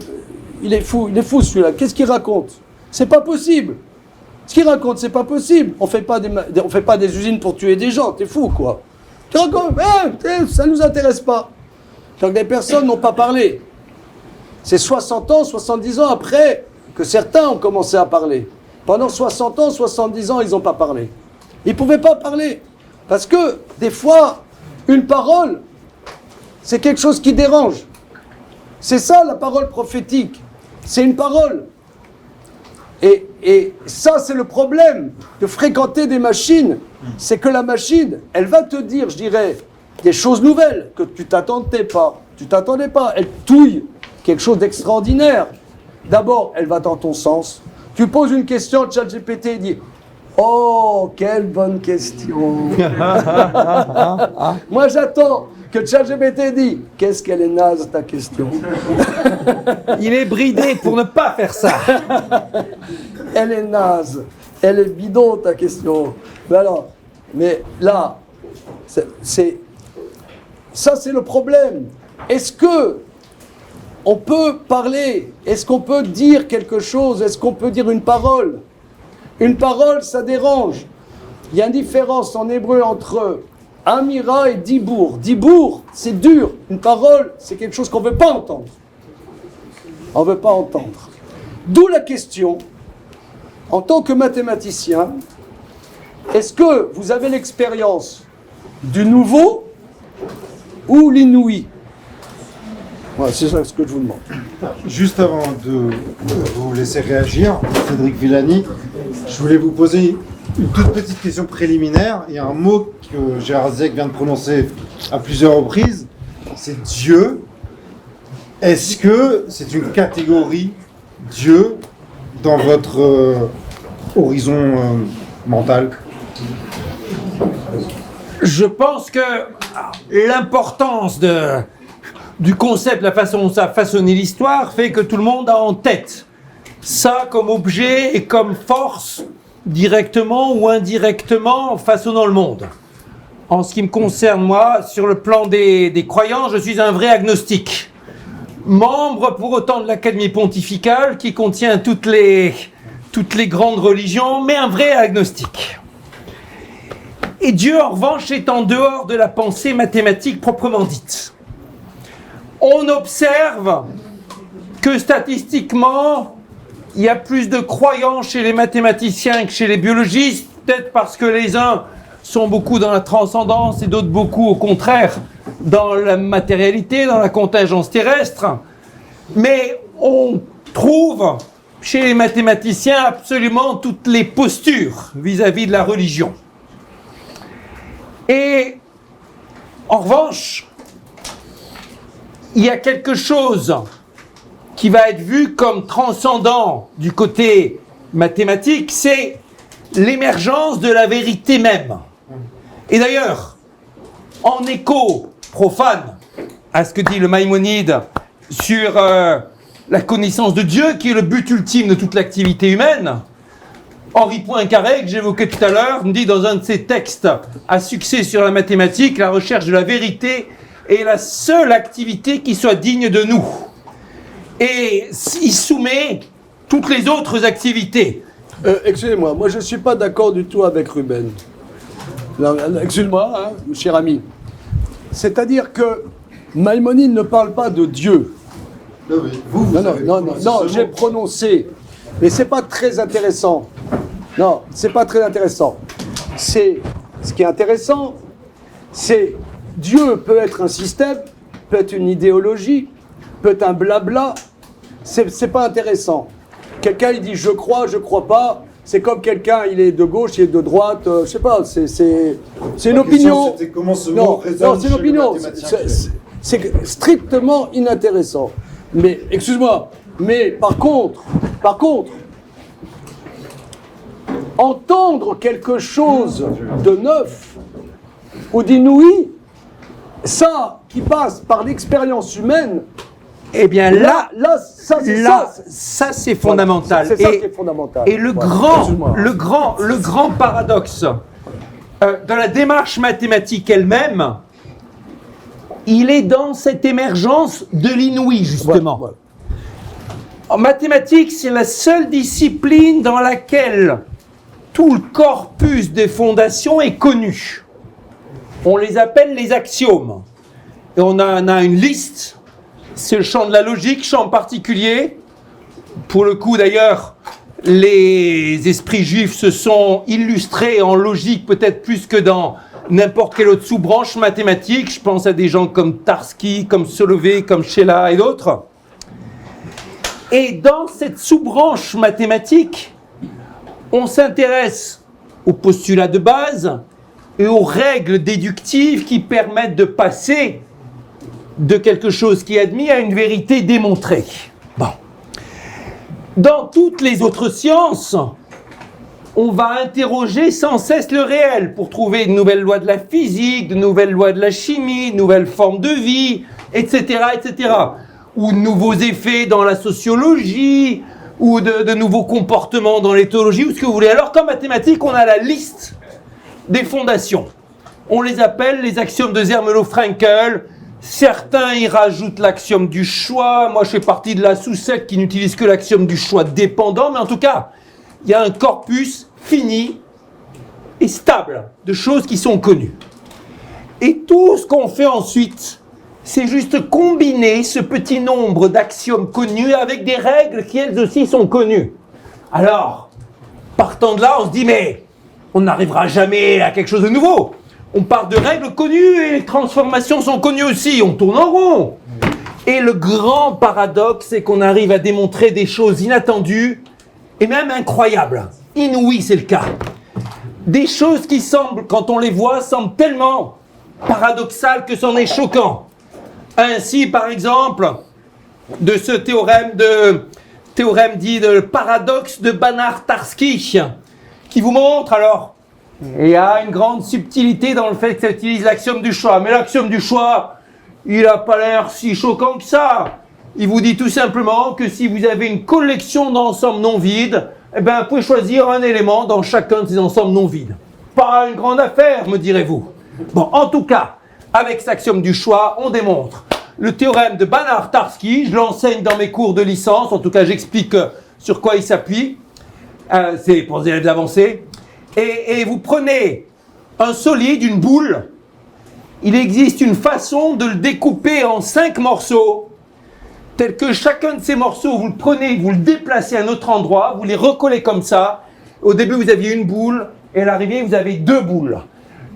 « il est fou celui-là, qu'est-ce qu'il raconte ?» C'est pas possible. Ce qu'il raconte, c'est pas possible. On fait pas des usines pour tuer des gens, t'es fou quoi. Tu racontes, ça nous intéresse pas. Donc les personnes n'ont pas parlé. C'est 60 ans, 70 ans après que certains ont commencé à parler. Pendant 60 ans, 70 ans, ils n'ont pas parlé. Ils ne pouvaient pas parler. Parce que, des fois, une parole, c'est quelque chose qui dérange. C'est ça la parole prophétique. C'est une parole. Et ça, c'est le problème de fréquenter des machines. C'est que la machine, elle va te dire, je dirais, des choses nouvelles que tu t'attendais pas. Tu t'attendais pas. Elle touille quelque chose d'extraordinaire. D'abord, elle va dans ton sens. Tu poses une question, ChatGPT dit « Oh, quelle bonne question !» Moi, j'attends que ChatGPT dit « Qu'est-ce qu'elle est naze, ta question ?» Il est bridé pour ne pas faire ça. Elle est naze, elle est bidon, ta question. Mais là, ça, c'est le problème. Est-ce que on peut parler? Est-ce qu'on peut dire quelque chose? Est-ce qu'on peut dire une parole? Une parole, ça dérange. Il y a une différence en hébreu entre amira et dibour. Dibour, c'est dur. Une parole, c'est quelque chose qu'on ne veut pas entendre. On ne veut pas entendre. D'où la question, en tant que mathématicien, est-ce que vous avez l'expérience du nouveau ou l'inouï? Voilà, c'est ça ce que je vous demande. Juste avant de vous laisser réagir, Cédric Villani, je voulais vous poser une toute petite question préliminaire. Il y a un mot que Gérard Zek vient de prononcer à plusieurs reprises, c'est Dieu. Est-ce que c'est une catégorie Dieu dans votre horizon mental? Je pense que l'importance du concept, la façon dont ça a façonné l'histoire, fait que tout le monde a en tête ça comme objet et comme force, directement ou indirectement façonnant le monde. En ce qui me concerne, moi, sur le plan des croyants, je suis un vrai agnostique. Membre pour autant de l'Académie pontificale qui contient toutes les grandes religions, mais un vrai agnostique. Et Dieu, en revanche, est en dehors de la pensée mathématique proprement dite. On observe que statistiquement, il y a plus de croyants chez les mathématiciens que chez les biologistes, peut-être parce que les uns sont beaucoup dans la transcendance et d'autres beaucoup, au contraire, dans la matérialité, dans la contingence terrestre. Mais on trouve chez les mathématiciens absolument toutes les postures vis-à-vis de la religion. Et en revanche, il y a quelque chose qui va être vu comme transcendant du côté mathématique, c'est l'émergence de la vérité même. Et d'ailleurs, en écho profane à ce que dit le Maïmonide sur la connaissance de Dieu, qui est le but ultime de toute l'activité humaine, Henri Poincaré, que j'évoquais tout à l'heure, me dit dans un de ses textes à succès sur la mathématique, la recherche de la vérité est la seule activité qui soit digne de nous. Et il soumet toutes les autres activités. Excusez-moi, moi je ne suis pas d'accord du tout avec Ruben. Excuse-moi, hein, cher ami. C'est-à-dire que Maïmonide ne parle pas de Dieu. Non, j'ai prononcé. Mais c'est pas très intéressant. Non, c'est pas très intéressant. Ce qui est intéressant, c'est Dieu peut être un système, peut être une idéologie, peut être un blabla. C'est pas intéressant. Quelqu'un il dit je crois pas. C'est comme quelqu'un il est de gauche, il est de droite. Je sais pas. C'est une opinion. Comment ce mot résonne c'est une opinion. C'est strictement inintéressant. Mais excuse-moi. Mais par contre, entendre quelque chose de neuf ou d'inouï, ça qui passe par l'expérience humaine, eh bien ça c'est fondamental. C'est ça qui est fondamental. Et le grand paradoxe de la démarche mathématique elle-même, il est dans cette émergence de l'inouï, justement. Ouais. En mathématiques, c'est la seule discipline dans laquelle tout le corpus des fondations est connu. On les appelle les axiomes. Et on a une liste. C'est le champ de la logique, champ particulier. Pour le coup, d'ailleurs, les esprits juifs se sont illustrés en logique peut-être plus que dans n'importe quelle autre sous-branche mathématique. Je pense à des gens comme Tarski, comme Solovey, comme Sheila et d'autres. Et dans cette sous-branche mathématique, on s'intéresse aux postulats de base et aux règles déductives qui permettent de passer de quelque chose qui est admis à une vérité démontrée. Bon. Dans toutes les autres sciences, on va interroger sans cesse le réel pour trouver de nouvelles lois de la physique, de nouvelles lois de la chimie, de nouvelles formes de vie, etc., etc. Ou de nouveaux effets dans la sociologie, ou de nouveaux comportements dans l'éthologie, ou ce que vous voulez. Alors qu'en mathématiques, on a la liste des fondations. On les appelle les axiomes de Zermelo-Fraenkel. Certains y rajoutent l'axiome du choix. Moi, je fais partie de la sous-secte qui n'utilise que l'axiome du choix dépendant. Mais en tout cas, il y a un corpus fini et stable de choses qui sont connues. Et tout ce qu'on fait ensuite, c'est juste combiner ce petit nombre d'axiomes connus avec des règles qui, elles aussi, sont connues. Alors, partant de là, on se dit, mais on n'arrivera jamais à quelque chose de nouveau. On part de règles connues et les transformations sont connues aussi. On tourne en rond. Et le grand paradoxe, c'est qu'on arrive à démontrer des choses inattendues et même incroyables. Inouïes, c'est le cas. Des choses qui semblent, quand on les voit, semblent tellement paradoxales que c'en est choquant. Ainsi, par exemple, de ce théorème dit de paradoxe de Banach-Tarski, qui vous montre alors, il y a une grande subtilité dans le fait que ça utilise l'axiome du choix. Mais l'axiome du choix, il n'a pas l'air si choquant que ça. Il vous dit tout simplement que si vous avez une collection d'ensembles non vides, eh ben, vous pouvez choisir un élément dans chacun de ces ensembles non vides. Pas une grande affaire, me direz-vous. Bon, en tout cas, avec cet axiome du choix, on démontre le théorème de Banach-Tarski. Je l'enseigne dans mes cours de licence. En tout cas, j'explique sur quoi il s'appuie. C'est pour les élèves avancés. Et vous prenez un solide, une boule. Il existe une façon de le découper en 5 morceaux, tel que chacun de ces morceaux, vous le prenez, vous le déplacez à un autre endroit, vous les recollez comme ça. Au début, vous aviez une boule, et à l'arrivée, vous avez 2 boules.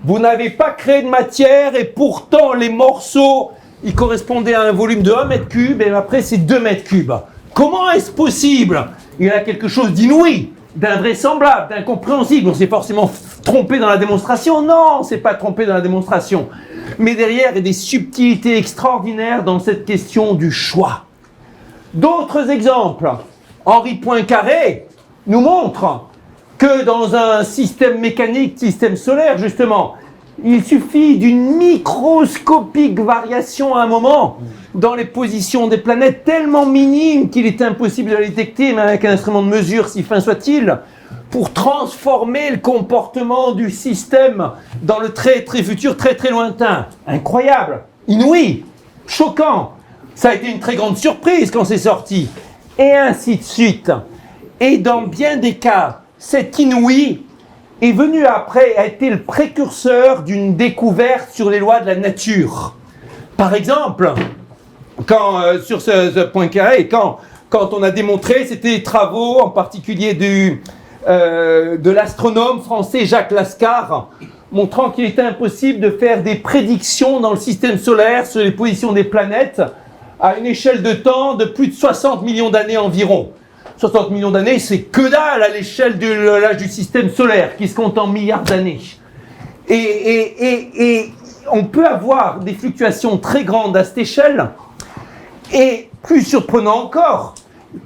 Vous n'avez pas créé de matière, et pourtant, les morceaux, ils correspondaient à un volume de 1 mètre cube, et après, c'est 2 mètres cubes. Comment est-ce possible? Il y a quelque chose d'inouï, d'invraisemblable, d'incompréhensible. On s'est forcément trompé dans la démonstration? Non, on ne s'est pas trompé dans la démonstration. Mais derrière, il y a des subtilités extraordinaires dans cette question du choix. D'autres exemples. Henri Poincaré nous montre que dans un système mécanique, système solaire justement, il suffit d'une microscopique variation à un moment dans les positions des planètes tellement minime qu'il est impossible de la détecter, même avec un instrument de mesure, si fin soit-il, pour transformer le comportement du système dans le très très futur, très très lointain. Incroyable, inouï, choquant. Ça a été une très grande surprise quand c'est sorti. Et ainsi de suite. Et dans bien des cas, cet inouï est venu après, a été le précurseur d'une découverte sur les lois de la nature. Par exemple, sur ce Poincaré, quand on a démontré, c'était des travaux en particulier de l'astronome français Jacques Lascar, montrant qu'il était impossible de faire des prédictions dans le système solaire sur les positions des planètes à une échelle de temps de plus de 60 millions d'années environ. 60 millions d'années, c'est que dalle à l'échelle de l'âge du système solaire, qui se compte en milliards d'années. Et on peut avoir des fluctuations très grandes à cette échelle, et plus surprenant encore,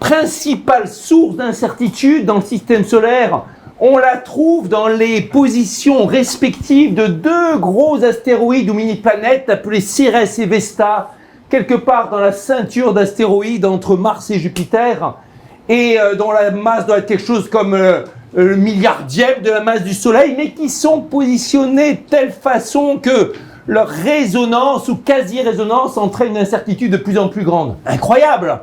principale source d'incertitude dans le système solaire, on la trouve dans les positions respectives de 2 gros astéroïdes ou mini-planètes appelés Cérès et Vesta, quelque part dans la ceinture d'astéroïdes entre Mars et Jupiter, et dont la masse doit être quelque chose comme le milliardième de la masse du Soleil, mais qui sont positionnés de telle façon que leur résonance ou quasi-résonance entraîne une incertitude de plus en plus grande. Incroyable!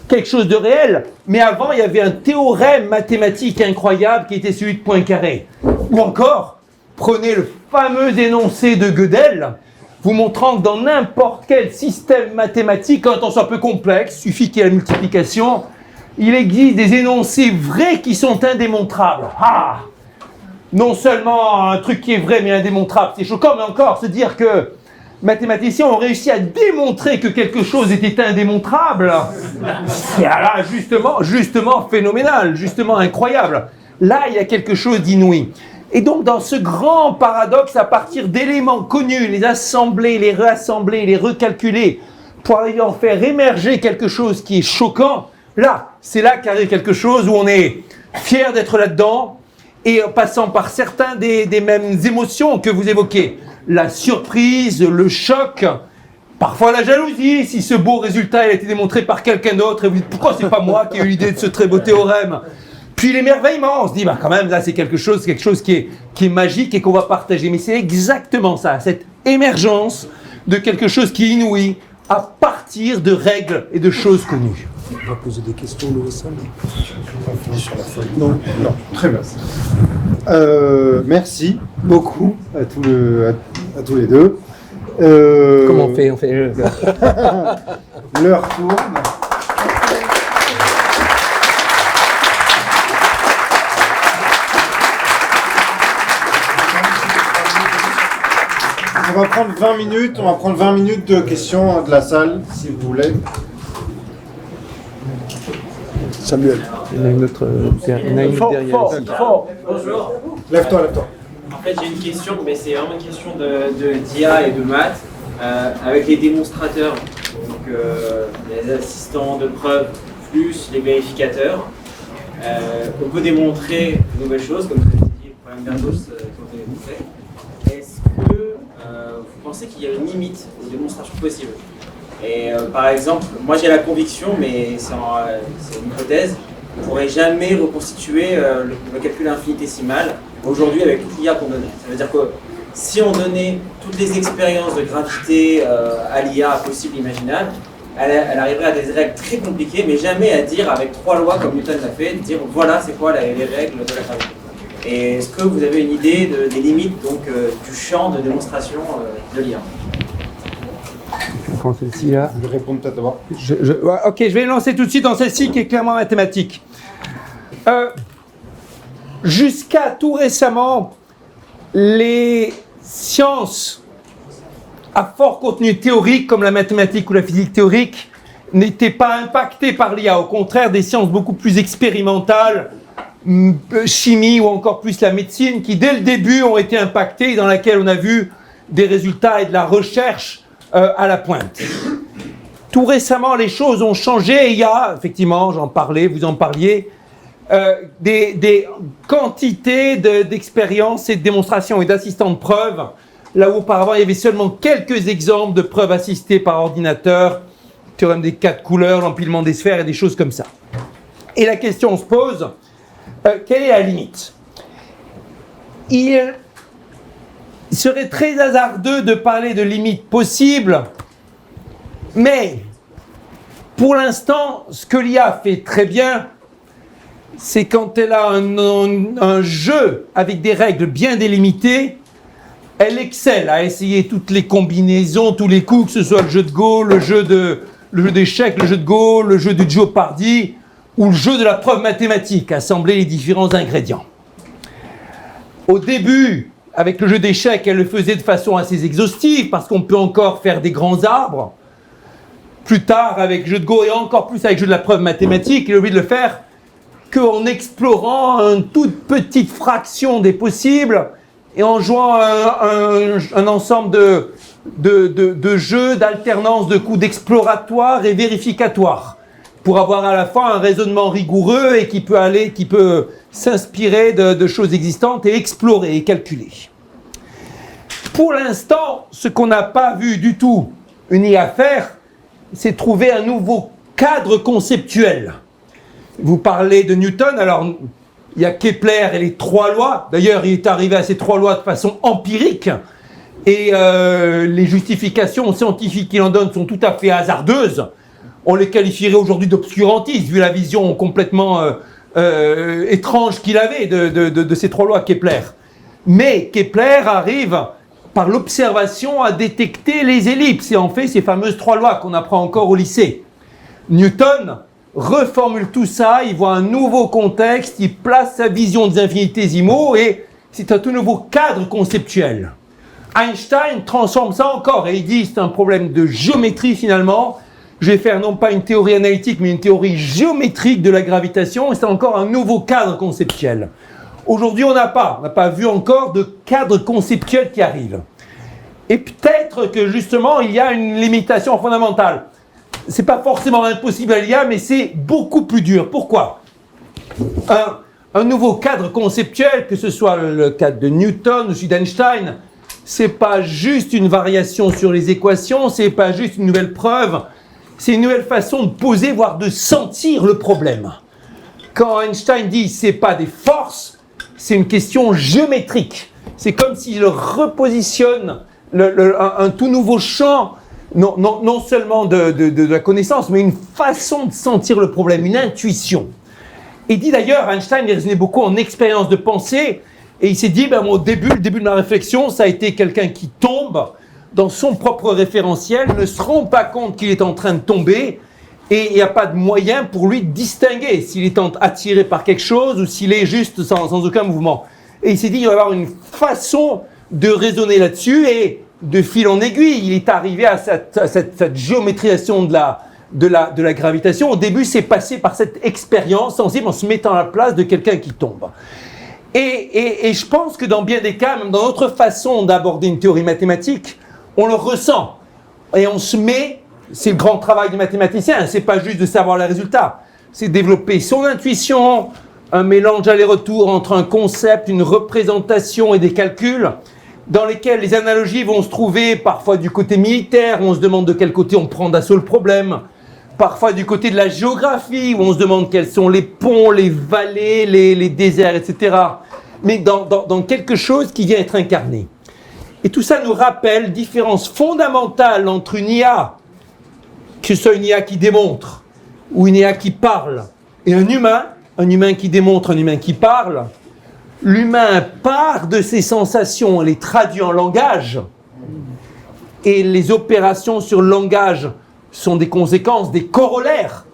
Quelque chose de réel. Mais avant, il y avait un théorème mathématique incroyable qui était celui de Poincaré. Ou encore, prenez le fameux énoncé de Gödel, vous montrant que dans n'importe quel système mathématique, quand on soit un peu complexe, suffit qu'il y ait la multiplication, il existe des énoncés vrais qui sont indémontrables. Ah! Non seulement un truc qui est vrai mais indémontrable, c'est choquant, mais encore se dire que mathématiciens ont réussi à démontrer que quelque chose était indémontrable. C'est là justement phénoménal, justement incroyable. Là, il y a quelque chose d'inouï. Et donc, dans ce grand paradoxe, à partir d'éléments connus, les assembler, les réassembler, les recalculer, pour arriver à en faire émerger quelque chose qui est choquant, là, c'est là qu'arrive quelque chose où on est fier d'être là-dedans, et en passant par certains des mêmes émotions que vous évoquez. La surprise, le choc, parfois la jalousie, si ce beau résultat a été démontré par quelqu'un d'autre, et vous dites pourquoi c'est pas moi qui ai eu l'idée de ce très beau théorème. Puis l'émerveillement, on se dit quand même là c'est quelque chose qui est magique et qu'on va partager. Mais c'est exactement ça, cette émergence de quelque chose qui est inouï à partir de règles et de choses connues. On va poser des questions de ça. Non, très bien. Merci beaucoup à tous les deux. Comment on fait L'heure tourne. On va prendre 20 minutes, de questions de la salle, si vous voulez. Samuel. Il y en a une autre derrière. Fort. Bonjour. Lève-toi. En fait, j'ai une question, mais c'est vraiment une question d'IA et de maths, avec les démonstrateurs, donc les assistants de preuve plus les vérificateurs. On peut démontrer de nouvelles choses, comme vous avez dit, le problème d'Ardos quand on est démontré. Est-ce que vous pensez qu'il y a une limite aux démonstrations possibles? Et par exemple, moi j'ai la conviction, mais c'est une hypothèse, on ne pourrait jamais reconstituer le calcul infinitésimal aujourd'hui avec toute l'IA qu'on donnait. Ça veut dire que si on donnait toutes les expériences de gravité à l'IA possible, imaginables, elle arriverait à des règles très compliquées, mais jamais à dire avec 3 lois comme Newton l'a fait, dire voilà c'est quoi les règles de la gravité. Et est-ce que vous avez une idée des limites donc, du champ de démonstration de l'IA? Je prends celle-ci là. Je vais répondre peut-être d'abord. Ok, je vais lancer tout de suite dans celle-ci qui est clairement mathématique. Jusqu'à tout récemment, les sciences à fort contenu théorique, comme la mathématique ou la physique théorique, n'étaient pas impactées par l'IA. Au contraire, des sciences beaucoup plus expérimentales, chimie ou encore plus la médecine, qui dès le début ont été impactées, dans laquelle on a vu des résultats et de la recherche à la pointe. Tout récemment, les choses ont changé et il y a, effectivement, j'en parlais, vous en parliez, des quantités d'expériences et de démonstrations et d'assistants de preuve, là où auparavant il y avait seulement quelques exemples de preuves assistées par ordinateur, théorème des 4 couleurs, l'empilement des sphères et des choses comme ça. Et la question se pose, quelle est la limite? Il serait très hasardeux de parler de limites possibles, mais pour l'instant, ce que l'IA fait très bien, c'est quand elle a un jeu avec des règles bien délimitées, elle excelle à essayer toutes les combinaisons, tous les coups, que ce soit le jeu de Go, le jeu d'échecs, le jeu de Go, le jeu du Jeopardy, ou le jeu de la preuve mathématique, assembler les différents ingrédients. Au début, avec le jeu d'échecs, elle le faisait de façon assez exhaustive, parce qu'on peut encore faire des grands arbres. Plus tard, avec le jeu de Go, et encore plus avec le jeu de la preuve mathématique, il est obligé de le faire qu'en explorant une toute petite fraction des possibles, et en jouant un ensemble de jeux, d'alternance de coups d'exploratoire et vérificatoire, pour avoir à la fois un raisonnement rigoureux et qui peut s'inspirer de choses existantes et explorer et calculer. Pour l'instant, ce qu'on n'a pas vu du tout une IA faire, c'est trouver un nouveau cadre conceptuel. Vous parlez de Newton, alors il y a Kepler et les 3 lois. D'ailleurs, il est arrivé à ces 3 lois de façon empirique. Et les justifications scientifiques qu'il en donne sont tout à fait hasardeuses. On les qualifierait aujourd'hui d'obscurantistes, vu la vision complètement étrange qu'il avait de ces 3 lois Kepler. Mais Kepler arrive, par l'observation, à détecter les ellipses. Et en fait, ces fameuses 3 lois qu'on apprend encore au lycée. Newton reformule tout ça, il voit un nouveau contexte, il place sa vision des infinitésimaux et c'est un tout nouveau cadre conceptuel. Einstein transforme ça encore et il dit c'est un problème de géométrie finalement. Je vais faire non pas une théorie analytique mais une théorie géométrique de la gravitation et c'est encore un nouveau cadre conceptuel. Aujourd'hui on n'a pas vu encore de cadre conceptuel qui arrive. Et peut-être que justement il y a une limitation fondamentale. C'est pas forcément impossible à l'IA, mais c'est beaucoup plus dur. Pourquoi? Un nouveau cadre conceptuel, que ce soit le cadre de Newton ou celui d'Einstein, c'est pas juste une variation sur les équations, c'est pas juste une nouvelle preuve, c'est une nouvelle façon de poser, voire de sentir le problème. Quand Einstein dit c'est pas des forces, c'est une question géométrique. C'est comme s'il repositionne un tout nouveau champ. Non seulement de la connaissance, mais une façon de sentir le problème, une intuition. Il dit d'ailleurs, Einstein, il raisonnait beaucoup en expérience de pensée, et il s'est dit, le début de ma réflexion, ça a été quelqu'un qui tombe dans son propre référentiel, ne se rend pas compte qu'il est en train de tomber, et il n'y a pas de moyen pour lui de distinguer s'il est attiré par quelque chose ou s'il est juste sans aucun mouvement. Et il s'est dit, il va y avoir une façon de raisonner là-dessus, et de fil en aiguille, il est arrivé à cette géométrisation de la gravitation. Au début, c'est passé par cette expérience sensible en se mettant à la place de quelqu'un qui tombe. Et je pense que dans bien des cas, même dans notre façon d'aborder une théorie mathématique, on le ressent. Et on se met, c'est le grand travail du mathématicien, c'est pas juste de savoir les résultats, c'est développer son intuition, un mélange aller-retour entre un concept, une représentation et des calculs, dans lesquels les analogies vont se trouver parfois du côté militaire, où on se demande de quel côté on prend d'assaut le problème, parfois du côté de la géographie, où on se demande quels sont les ponts, les vallées, les déserts, etc. Mais dans quelque chose qui vient être incarné. Et tout ça nous rappelle différence fondamentale entre une IA, que ce soit une IA qui démontre, ou une IA qui parle, et un humain qui démontre, un humain qui parle. L'humain part de ses sensations, les traduit en langage, et les opérations sur le langage sont des conséquences, des corollaires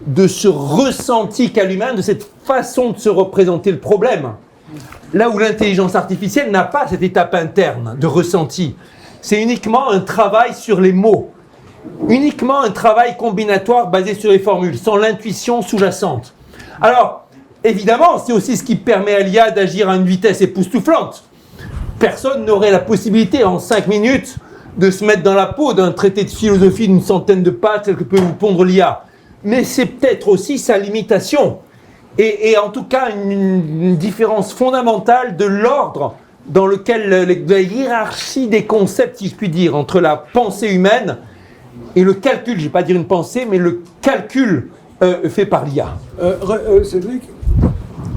de ce ressenti qu'a l'humain, de cette façon de se représenter le problème. Là où l'intelligence artificielle n'a pas cette étape interne de ressenti, c'est uniquement un travail sur les mots, uniquement un travail combinatoire basé sur les formules, sans l'intuition sous-jacente. Alors, évidemment, c'est aussi ce qui permet à l'IA d'agir à une vitesse époustouflante. Personne n'aurait la possibilité en 5 minutes de se mettre dans la peau d'un traité de philosophie d'une centaine de pages tel que peut vous pondre l'IA. Mais c'est peut-être aussi sa limitation. Et en tout cas, une différence fondamentale de l'ordre dans lequel la hiérarchie des concepts, si je puis dire, entre la pensée humaine et le calcul, je ne vais pas dire une pensée, mais le calcul fait par l'IA. Cédric,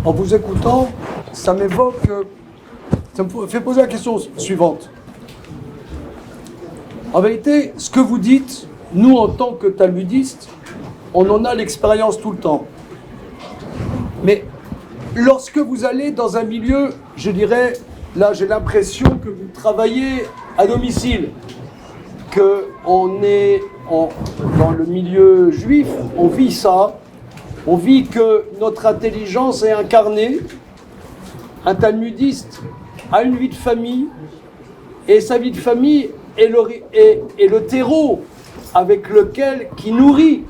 en vous écoutant, ça m'évoque, ça me fait poser la question suivante. En vérité, ce que vous dites, nous en tant que talmudistes, on en a l'expérience tout le temps. Mais lorsque vous allez dans un milieu, je dirais, là j'ai l'impression que vous travaillez à domicile, qu'on est dans le milieu juif, on vit ça, on vit que notre intelligence est incarnée, un talmudiste a une vie de famille, et sa vie de famille est le terreau avec lequel qui nourrit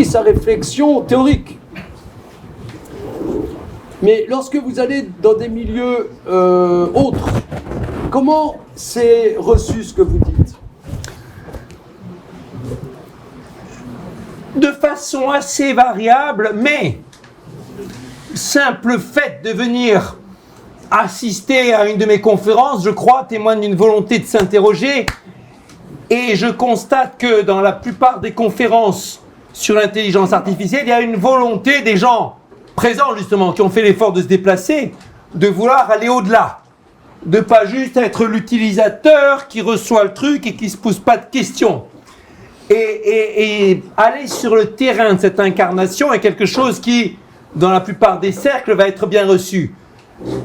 sa réflexion théorique. Mais lorsque vous allez dans des milieux autres, comment c'est reçu ce que vous dites ? De façon assez variable, mais simple fait de venir assister à une de mes conférences, je crois, témoigne d'une volonté de s'interroger. Et je constate que dans la plupart des conférences sur l'intelligence artificielle, il y a une volonté des gens présents justement, qui ont fait l'effort de se déplacer, de vouloir aller au-delà. De pas juste être l'utilisateur qui reçoit le truc et qui ne se pose pas de questions. Et aller sur le terrain de cette incarnation est quelque chose qui, dans la plupart des cercles, va être bien reçu.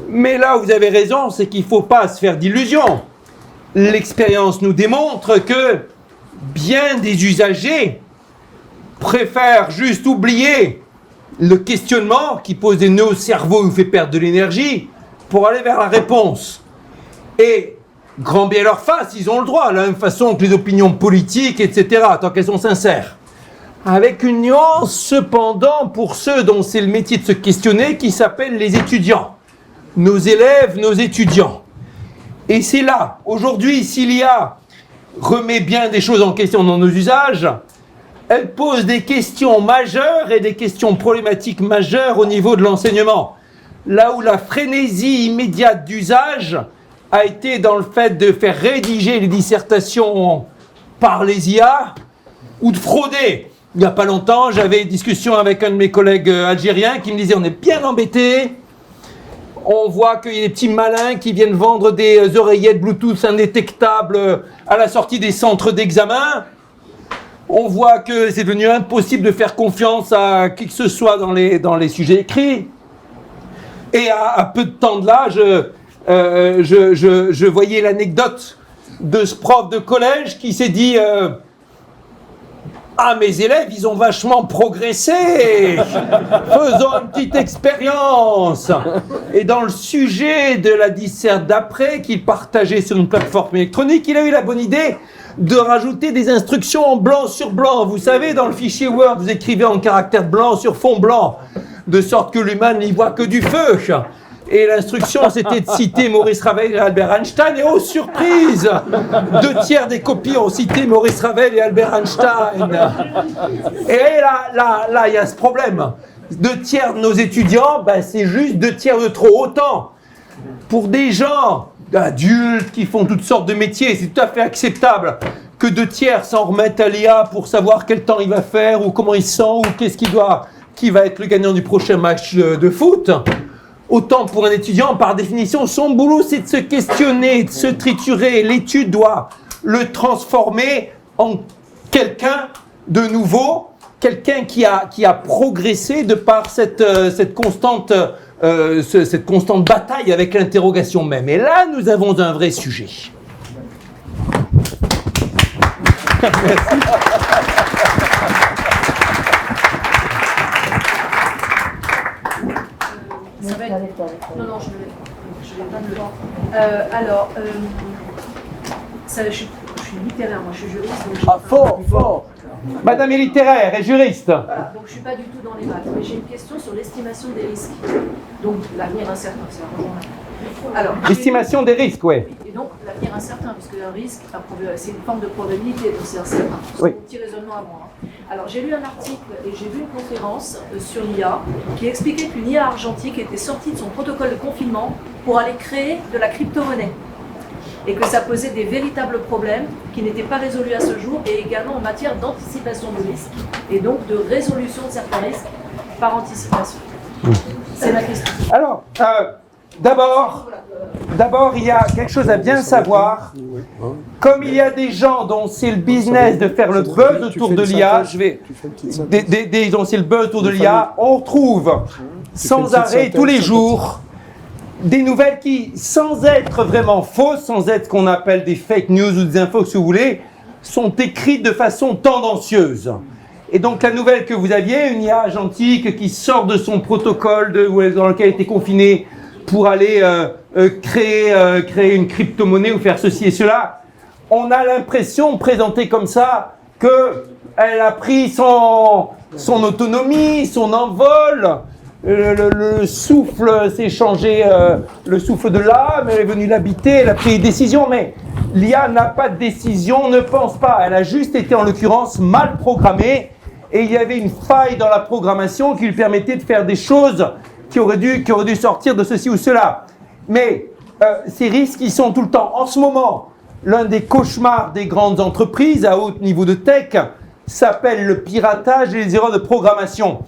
Mais là où vous avez raison, c'est qu'il ne faut pas se faire d'illusions. L'expérience nous démontre que bien des usagers préfèrent juste oublier le questionnement qui pose des nœuds au cerveau et vous fait perdre de l'énergie pour aller vers la réponse. Et grand bien leur face, ils ont le droit, de la même façon que les opinions politiques, etc., tant qu'elles sont sincères. Avec une nuance, cependant, pour ceux dont c'est le métier de se questionner, qui s'appelle les étudiants. Nos élèves, nos étudiants. Et c'est là, aujourd'hui, si l'IA remet bien des choses en question dans nos usages, elle pose des questions majeures et des questions problématiques majeures au niveau de l'enseignement. Là où la frénésie immédiate d'usage a été dans le fait de faire rédiger les dissertations par les IA ou de frauder. Il n'y a pas longtemps, j'avais une discussion avec un de mes collègues algériens qui me disait « on est bien embêtés ». On voit qu'il y a des petits malins qui viennent vendre des oreillettes Bluetooth indétectables à la sortie des centres d'examen. On voit que c'est devenu impossible de faire confiance à qui que ce soit dans les sujets écrits. Et à peu de temps de là, je voyais l'anecdote de ce prof de collège qui s'est dit Ah, mes élèves, ils ont vachement progressé. Faisons une petite expérience. Et dans le sujet de la disserte d'après qu'il partageait sur une plateforme électronique, il a eu la bonne idée de rajouter des instructions en blanc sur blanc. Vous savez, dans le fichier Word, vous écrivez en caractère blanc sur fond blanc, de sorte que l'humain n'y voit que du feu. Et l'instruction, c'était de citer Maurice Ravel et Albert Einstein. Et oh, surprise, 2/3 des copies ont cité Maurice Ravel et Albert Einstein. Et là, il y a ce problème. 2/3 de nos étudiants, ben, c'est juste 2/3 de trop. Autant, pour des gens adultes qui font toutes sortes de métiers, c'est tout à fait acceptable que 2/3 s'en remettent à l'IA pour savoir quel temps il va faire, ou comment il se sent, ou qui va être le gagnant du prochain match de foot. Autant pour un étudiant, par définition, son boulot, c'est de se questionner, de se triturer. L'étude doit le transformer en quelqu'un de nouveau, quelqu'un qui a progressé de par cette constante bataille avec l'interrogation même. Et là, nous avons un vrai sujet. Merci. Non, je vais pas me le je suis littéraire, moi je suis juriste. Donc fort. Madame est littéraire et juriste. Voilà, donc je suis pas du tout dans les maths, mais j'ai une question sur l'estimation des risques. Donc l'avenir incertain, c'est un rejoint. Alors, l'estimation des risques, oui. Et donc l'avenir incertain, puisque un risque, c'est une forme de probabilité, donc c'est incertain. Oui. C'est un petit raisonnement à moi. Alors j'ai lu un article et j'ai vu une conférence sur l'IA qui expliquait qu'une IA argentique était sortie de son protocole de confinement pour aller créer de la crypto-monnaie. Et que ça posait des véritables problèmes qui n'étaient pas résolus à ce jour, et également en matière d'anticipation de risques, et donc de résolution de certains risques par anticipation. C'est ma question. Alors, d'abord, il y a quelque chose à bien savoir. Comme il y a des gens dont c'est le business de faire le buzz autour de l'IA, dont c'est le buzz autour de l'IA, on retrouve sans arrêt tous les jours des nouvelles qui, sans être vraiment fausses, sans être ce qu'on appelle des fake news ou des infos, si vous voulez, sont écrites de façon tendancieuse. Et donc la nouvelle que vous aviez, une IA agentique qui sort de son protocole dans lequel elle était confinée pour aller créer une crypto-monnaie ou faire ceci et cela, on a l'impression, présentée comme ça, qu'elle a pris son autonomie, son envol. Le souffle s'est changé, le souffle de l'âme, elle est venue l'habiter, elle a pris des décisions, mais l'IA n'a pas de décision, ne pense pas. Elle a juste été en l'occurrence mal programmée, et il y avait une faille dans la programmation qui lui permettait de faire des choses qui auraient dû sortir de ceci ou cela. Mais ces risques, ils sont tout le temps. En ce moment, l'un des cauchemars des grandes entreprises à haut niveau de tech s'appelle le piratage et les erreurs de programmation.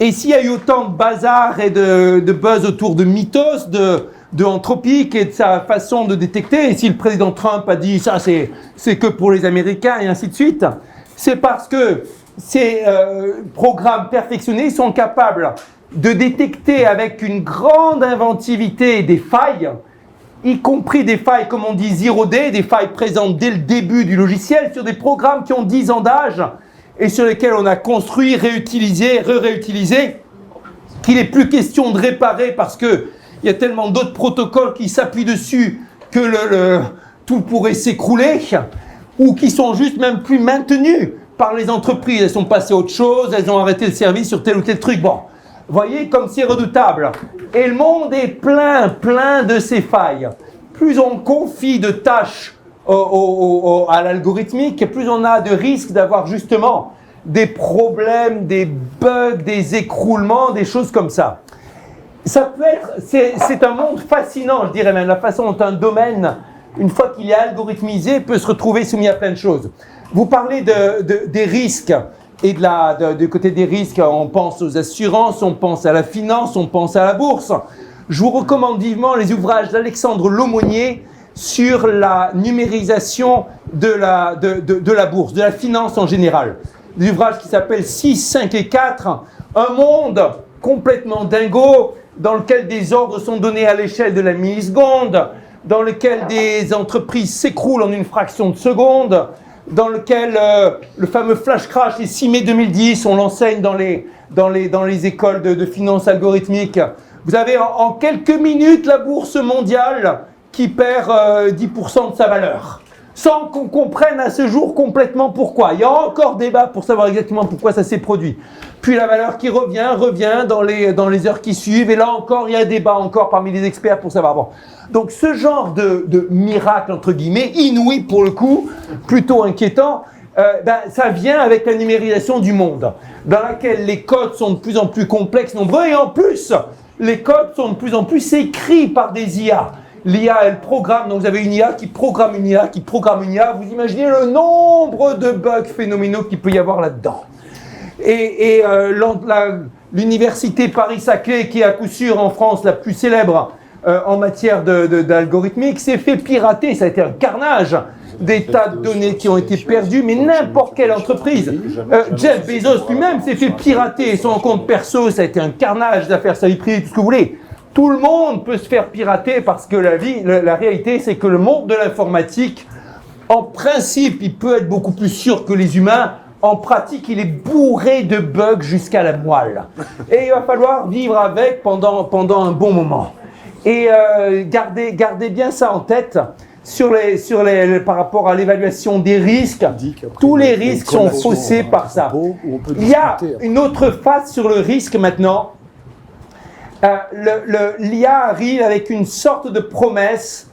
Et s'il y a eu autant de bazar et de buzz autour de Mythos, de Anthropic et de sa façon de détecter, et si le président Trump a dit ça c'est que pour les Américains et ainsi de suite, c'est parce que ces programmes perfectionnés sont capables de détecter avec une grande inventivité des failles, y compris des failles, comme on dit, zero day, des failles présentes dès le début du logiciel sur des programmes qui ont 10 ans d'âge, et sur lesquels on a construit, réutilisé, réutilisé, qu'il n'est plus question de réparer parce qu'il y a tellement d'autres protocoles qui s'appuient dessus que tout pourrait s'écrouler, ou qui sont juste même plus maintenus par les entreprises. Elles sont passées à autre chose, elles ont arrêté le service sur tel ou tel truc. Bon, voyez comme c'est redoutable. Et le monde est plein de ces failles. Plus on confie de tâches à l'algorithmique, plus on a de risques d'avoir justement des problèmes, des bugs, des écroulements, des choses comme ça. Ça peut être, c'est un monde fascinant, je dirais même, la façon dont un domaine, une fois qu'il est algorithmisé, peut se retrouver soumis à plein de choses. Vous parlez des risques, et du côté des risques, on pense aux assurances, on pense à la finance, on pense à la bourse. Je vous recommande vivement les ouvrages d'Alexandre Laumonier sur la numérisation de la bourse, de la finance en général. Des ouvrages qui s'appellent 6, 5 et 4, un monde complètement dingo, dans lequel des ordres sont donnés à l'échelle de la milliseconde, dans lequel des entreprises s'écroulent en une fraction de seconde, dans lequel le fameux flash crash, les 6 mai 2010, on l'enseigne dans les écoles de finance algorithmique. Vous avez en quelques minutes la bourse mondiale qui perd 10% de sa valeur, sans qu'on comprenne à ce jour complètement pourquoi. Il y a encore débat pour savoir exactement pourquoi ça s'est produit. Puis la valeur qui revient dans les heures qui suivent, et là encore, il y a débat encore parmi les experts pour savoir. Bon. Donc ce genre de miracle, entre guillemets, inouï pour le coup, plutôt inquiétant, ça vient avec la numérisation du monde, dans laquelle les codes sont de plus en plus complexes, nombreux, et en plus, les codes sont de plus en plus écrits par des IA. L'IA, elle programme, donc vous avez une IA qui programme une IA, qui programme une IA. Vous imaginez le nombre de bugs phénoménaux qu'il peut y avoir là-dedans. Et l'université Paris-Saclay, qui est à coup sûr en France la plus célèbre en matière d'algorithmique, s'est fait pirater. Ça a été un carnage. Des tas de données qui ont été perdues, mais n'importe quelle entreprise. Jeff Bezos lui-même s'est fait pirater son compte perso. Ça a été un carnage d'affaires sa vie privée, tout ce que vous voulez. Tout le monde peut se faire pirater parce que la réalité, c'est que le monde de l'informatique, en principe, il peut être beaucoup plus sûr que les humains. En pratique, il est bourré de bugs jusqu'à la moelle. Et il va falloir vivre avec pendant un bon moment. Et gardez bien ça en tête par rapport à l'évaluation des risques. Tous les risques sont faussés par ça. Il y a une autre phase sur le risque maintenant. L'IA arrive avec une sorte de promesse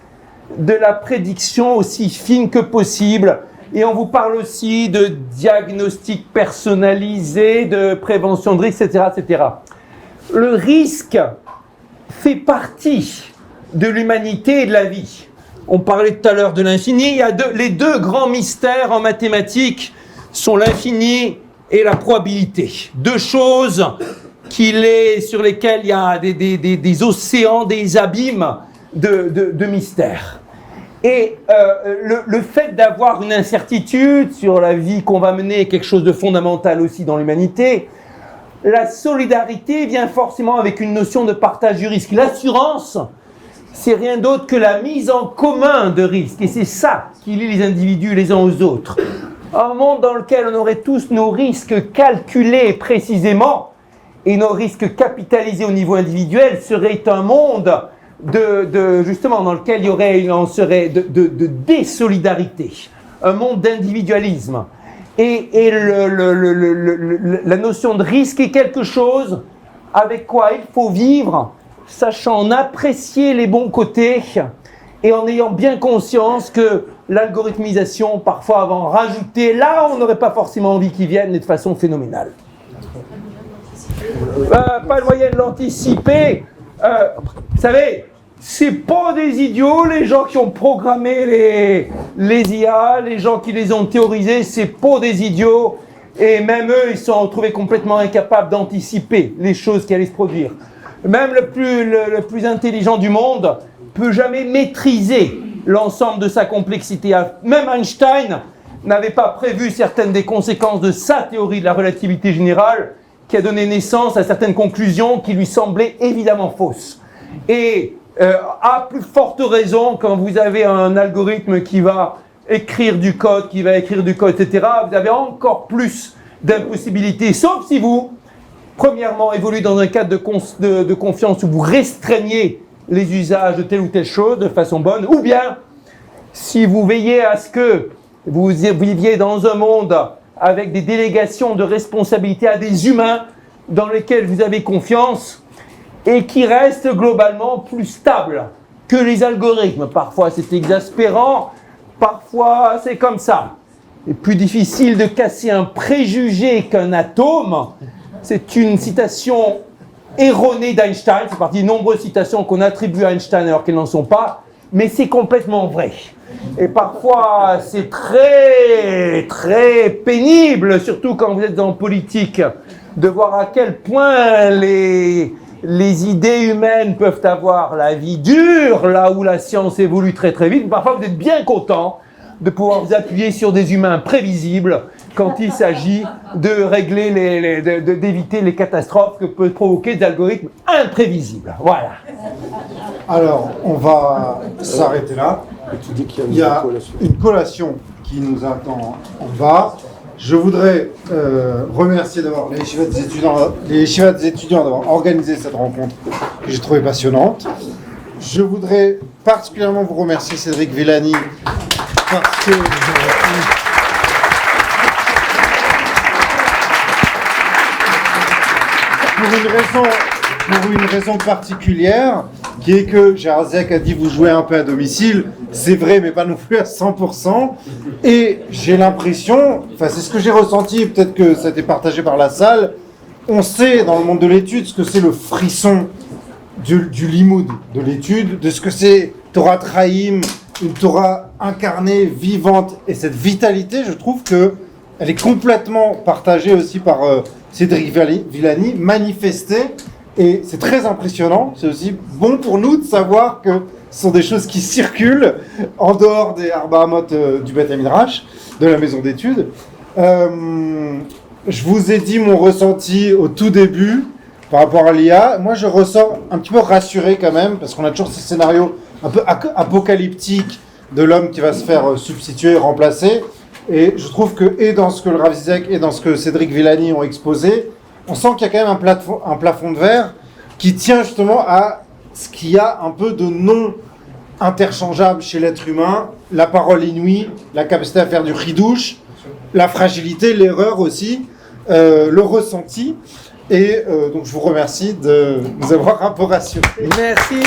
de la prédiction aussi fine que possible. Et on vous parle aussi de diagnostic personnalisé, de prévention de risque, etc., etc. Le risque fait partie de l'humanité et de la vie. On parlait tout à l'heure de l'infini. Il y a les deux grands mystères en mathématiques sont l'infini et la probabilité. Deux choses sur lesquelles il y a des océans, des abîmes de mystères. Et le fait d'avoir une incertitude sur la vie qu'on va mener est quelque chose de fondamental aussi dans l'humanité. La solidarité vient forcément avec une notion de partage du risque. L'assurance, c'est rien d'autre que la mise en commun de risques. Et c'est ça qui lie les individus les uns aux autres. Un monde dans lequel on aurait tous nos risques calculés précisément et nos risques capitalisés au niveau individuel serait un monde justement dans lequel il serait de désolidarité, un monde d'individualisme. Et la notion de risque est quelque chose avec quoi il faut vivre, sachant en apprécier les bons côtés et en ayant bien conscience que l'algorithmisation parfois va en rajouter là où on n'aurait pas forcément envie qu'ils viennent et de façon phénoménale. Pas le moyen de l'anticiper. Vous savez, c'est pas des idiots les gens qui ont programmé les IA, les gens qui les ont théorisés, c'est pas des idiots. Et même eux, ils se sont retrouvés complètement incapables d'anticiper les choses qui allaient se produire. Même le plus intelligent du monde peut jamais maîtriser l'ensemble de sa complexité. Même Einstein n'avait pas prévu certaines des conséquences de sa théorie de la relativité générale, qui a donné naissance à certaines conclusions qui lui semblaient évidemment fausses. Et à plus forte raison, quand vous avez un algorithme qui va écrire du code, etc., vous avez encore plus d'impossibilités, sauf si vous, premièrement, évoluez dans un cadre de confiance où vous restreignez les usages de telle ou telle chose de façon bonne, ou bien si vous veillez à ce que vous viviez dans un monde avec des délégations de responsabilité à des humains dans lesquels vous avez confiance et qui restent globalement plus stables que les algorithmes. Parfois c'est exaspérant, parfois c'est comme ça. C'est plus difficile de casser un préjugé qu'un atome. C'est une citation erronée d'Einstein, c'est partie de nombreuses citations qu'on attribue à Einstein alors qu'elles n'en sont pas, mais c'est complètement vrai. Et parfois, c'est très, très pénible, surtout quand vous êtes en politique, de voir à quel point les idées humaines peuvent avoir la vie dure, là où la science évolue très très vite. Parfois, vous êtes bien content de pouvoir vous appuyer sur des humains prévisibles quand il s'agit de régler d'éviter les catastrophes que peuvent provoquer des algorithmes imprévisibles. Voilà. Alors, on va s'arrêter là. Il y a une collation qui nous attend en bas. Je voudrais remercier d'abord les yeshivas des étudiants d'avoir organisé cette rencontre que j'ai trouvée passionnante. Je voudrais particulièrement vous remercier, Cédric Villani, parce que pour une raison particulière, qui est que Jarzek a dit vous jouez un peu à domicile, c'est vrai mais pas non plus à 100%, et j'ai l'impression, enfin c'est ce que j'ai ressenti, peut-être que ça a été partagé par la salle, on sait dans le monde de l'étude ce que c'est le frisson du limoud, de l'étude, de ce que c'est Torah Traïm, une Torah incarnée, vivante, et cette vitalité, je trouve que elle est complètement partagée aussi par Cédric Villani, manifestée, et c'est très impressionnant. C'est aussi bon pour nous de savoir que ce sont des choses qui circulent en dehors des Arba Amot du Beth Midrash, de la maison d'études. Je vous ai dit mon ressenti au tout début par rapport à l'IA. Moi, je ressors un petit peu rassuré quand même, parce qu'on a toujours ces scénarios un peu apocalyptiques de l'homme qui va se faire substituer, remplacer. Et je trouve que, et dans ce que le Rav Zizek et dans ce que Cédric Villani ont exposé, on sent qu'il y a quand même un plafond de verre qui tient justement à ce qu'il y a un peu de non interchangeable chez l'être humain, la parole inouïe, la capacité à faire du chidouche, la fragilité, l'erreur aussi, le ressenti. Et donc je vous remercie de nous avoir un peu rassurés. Merci.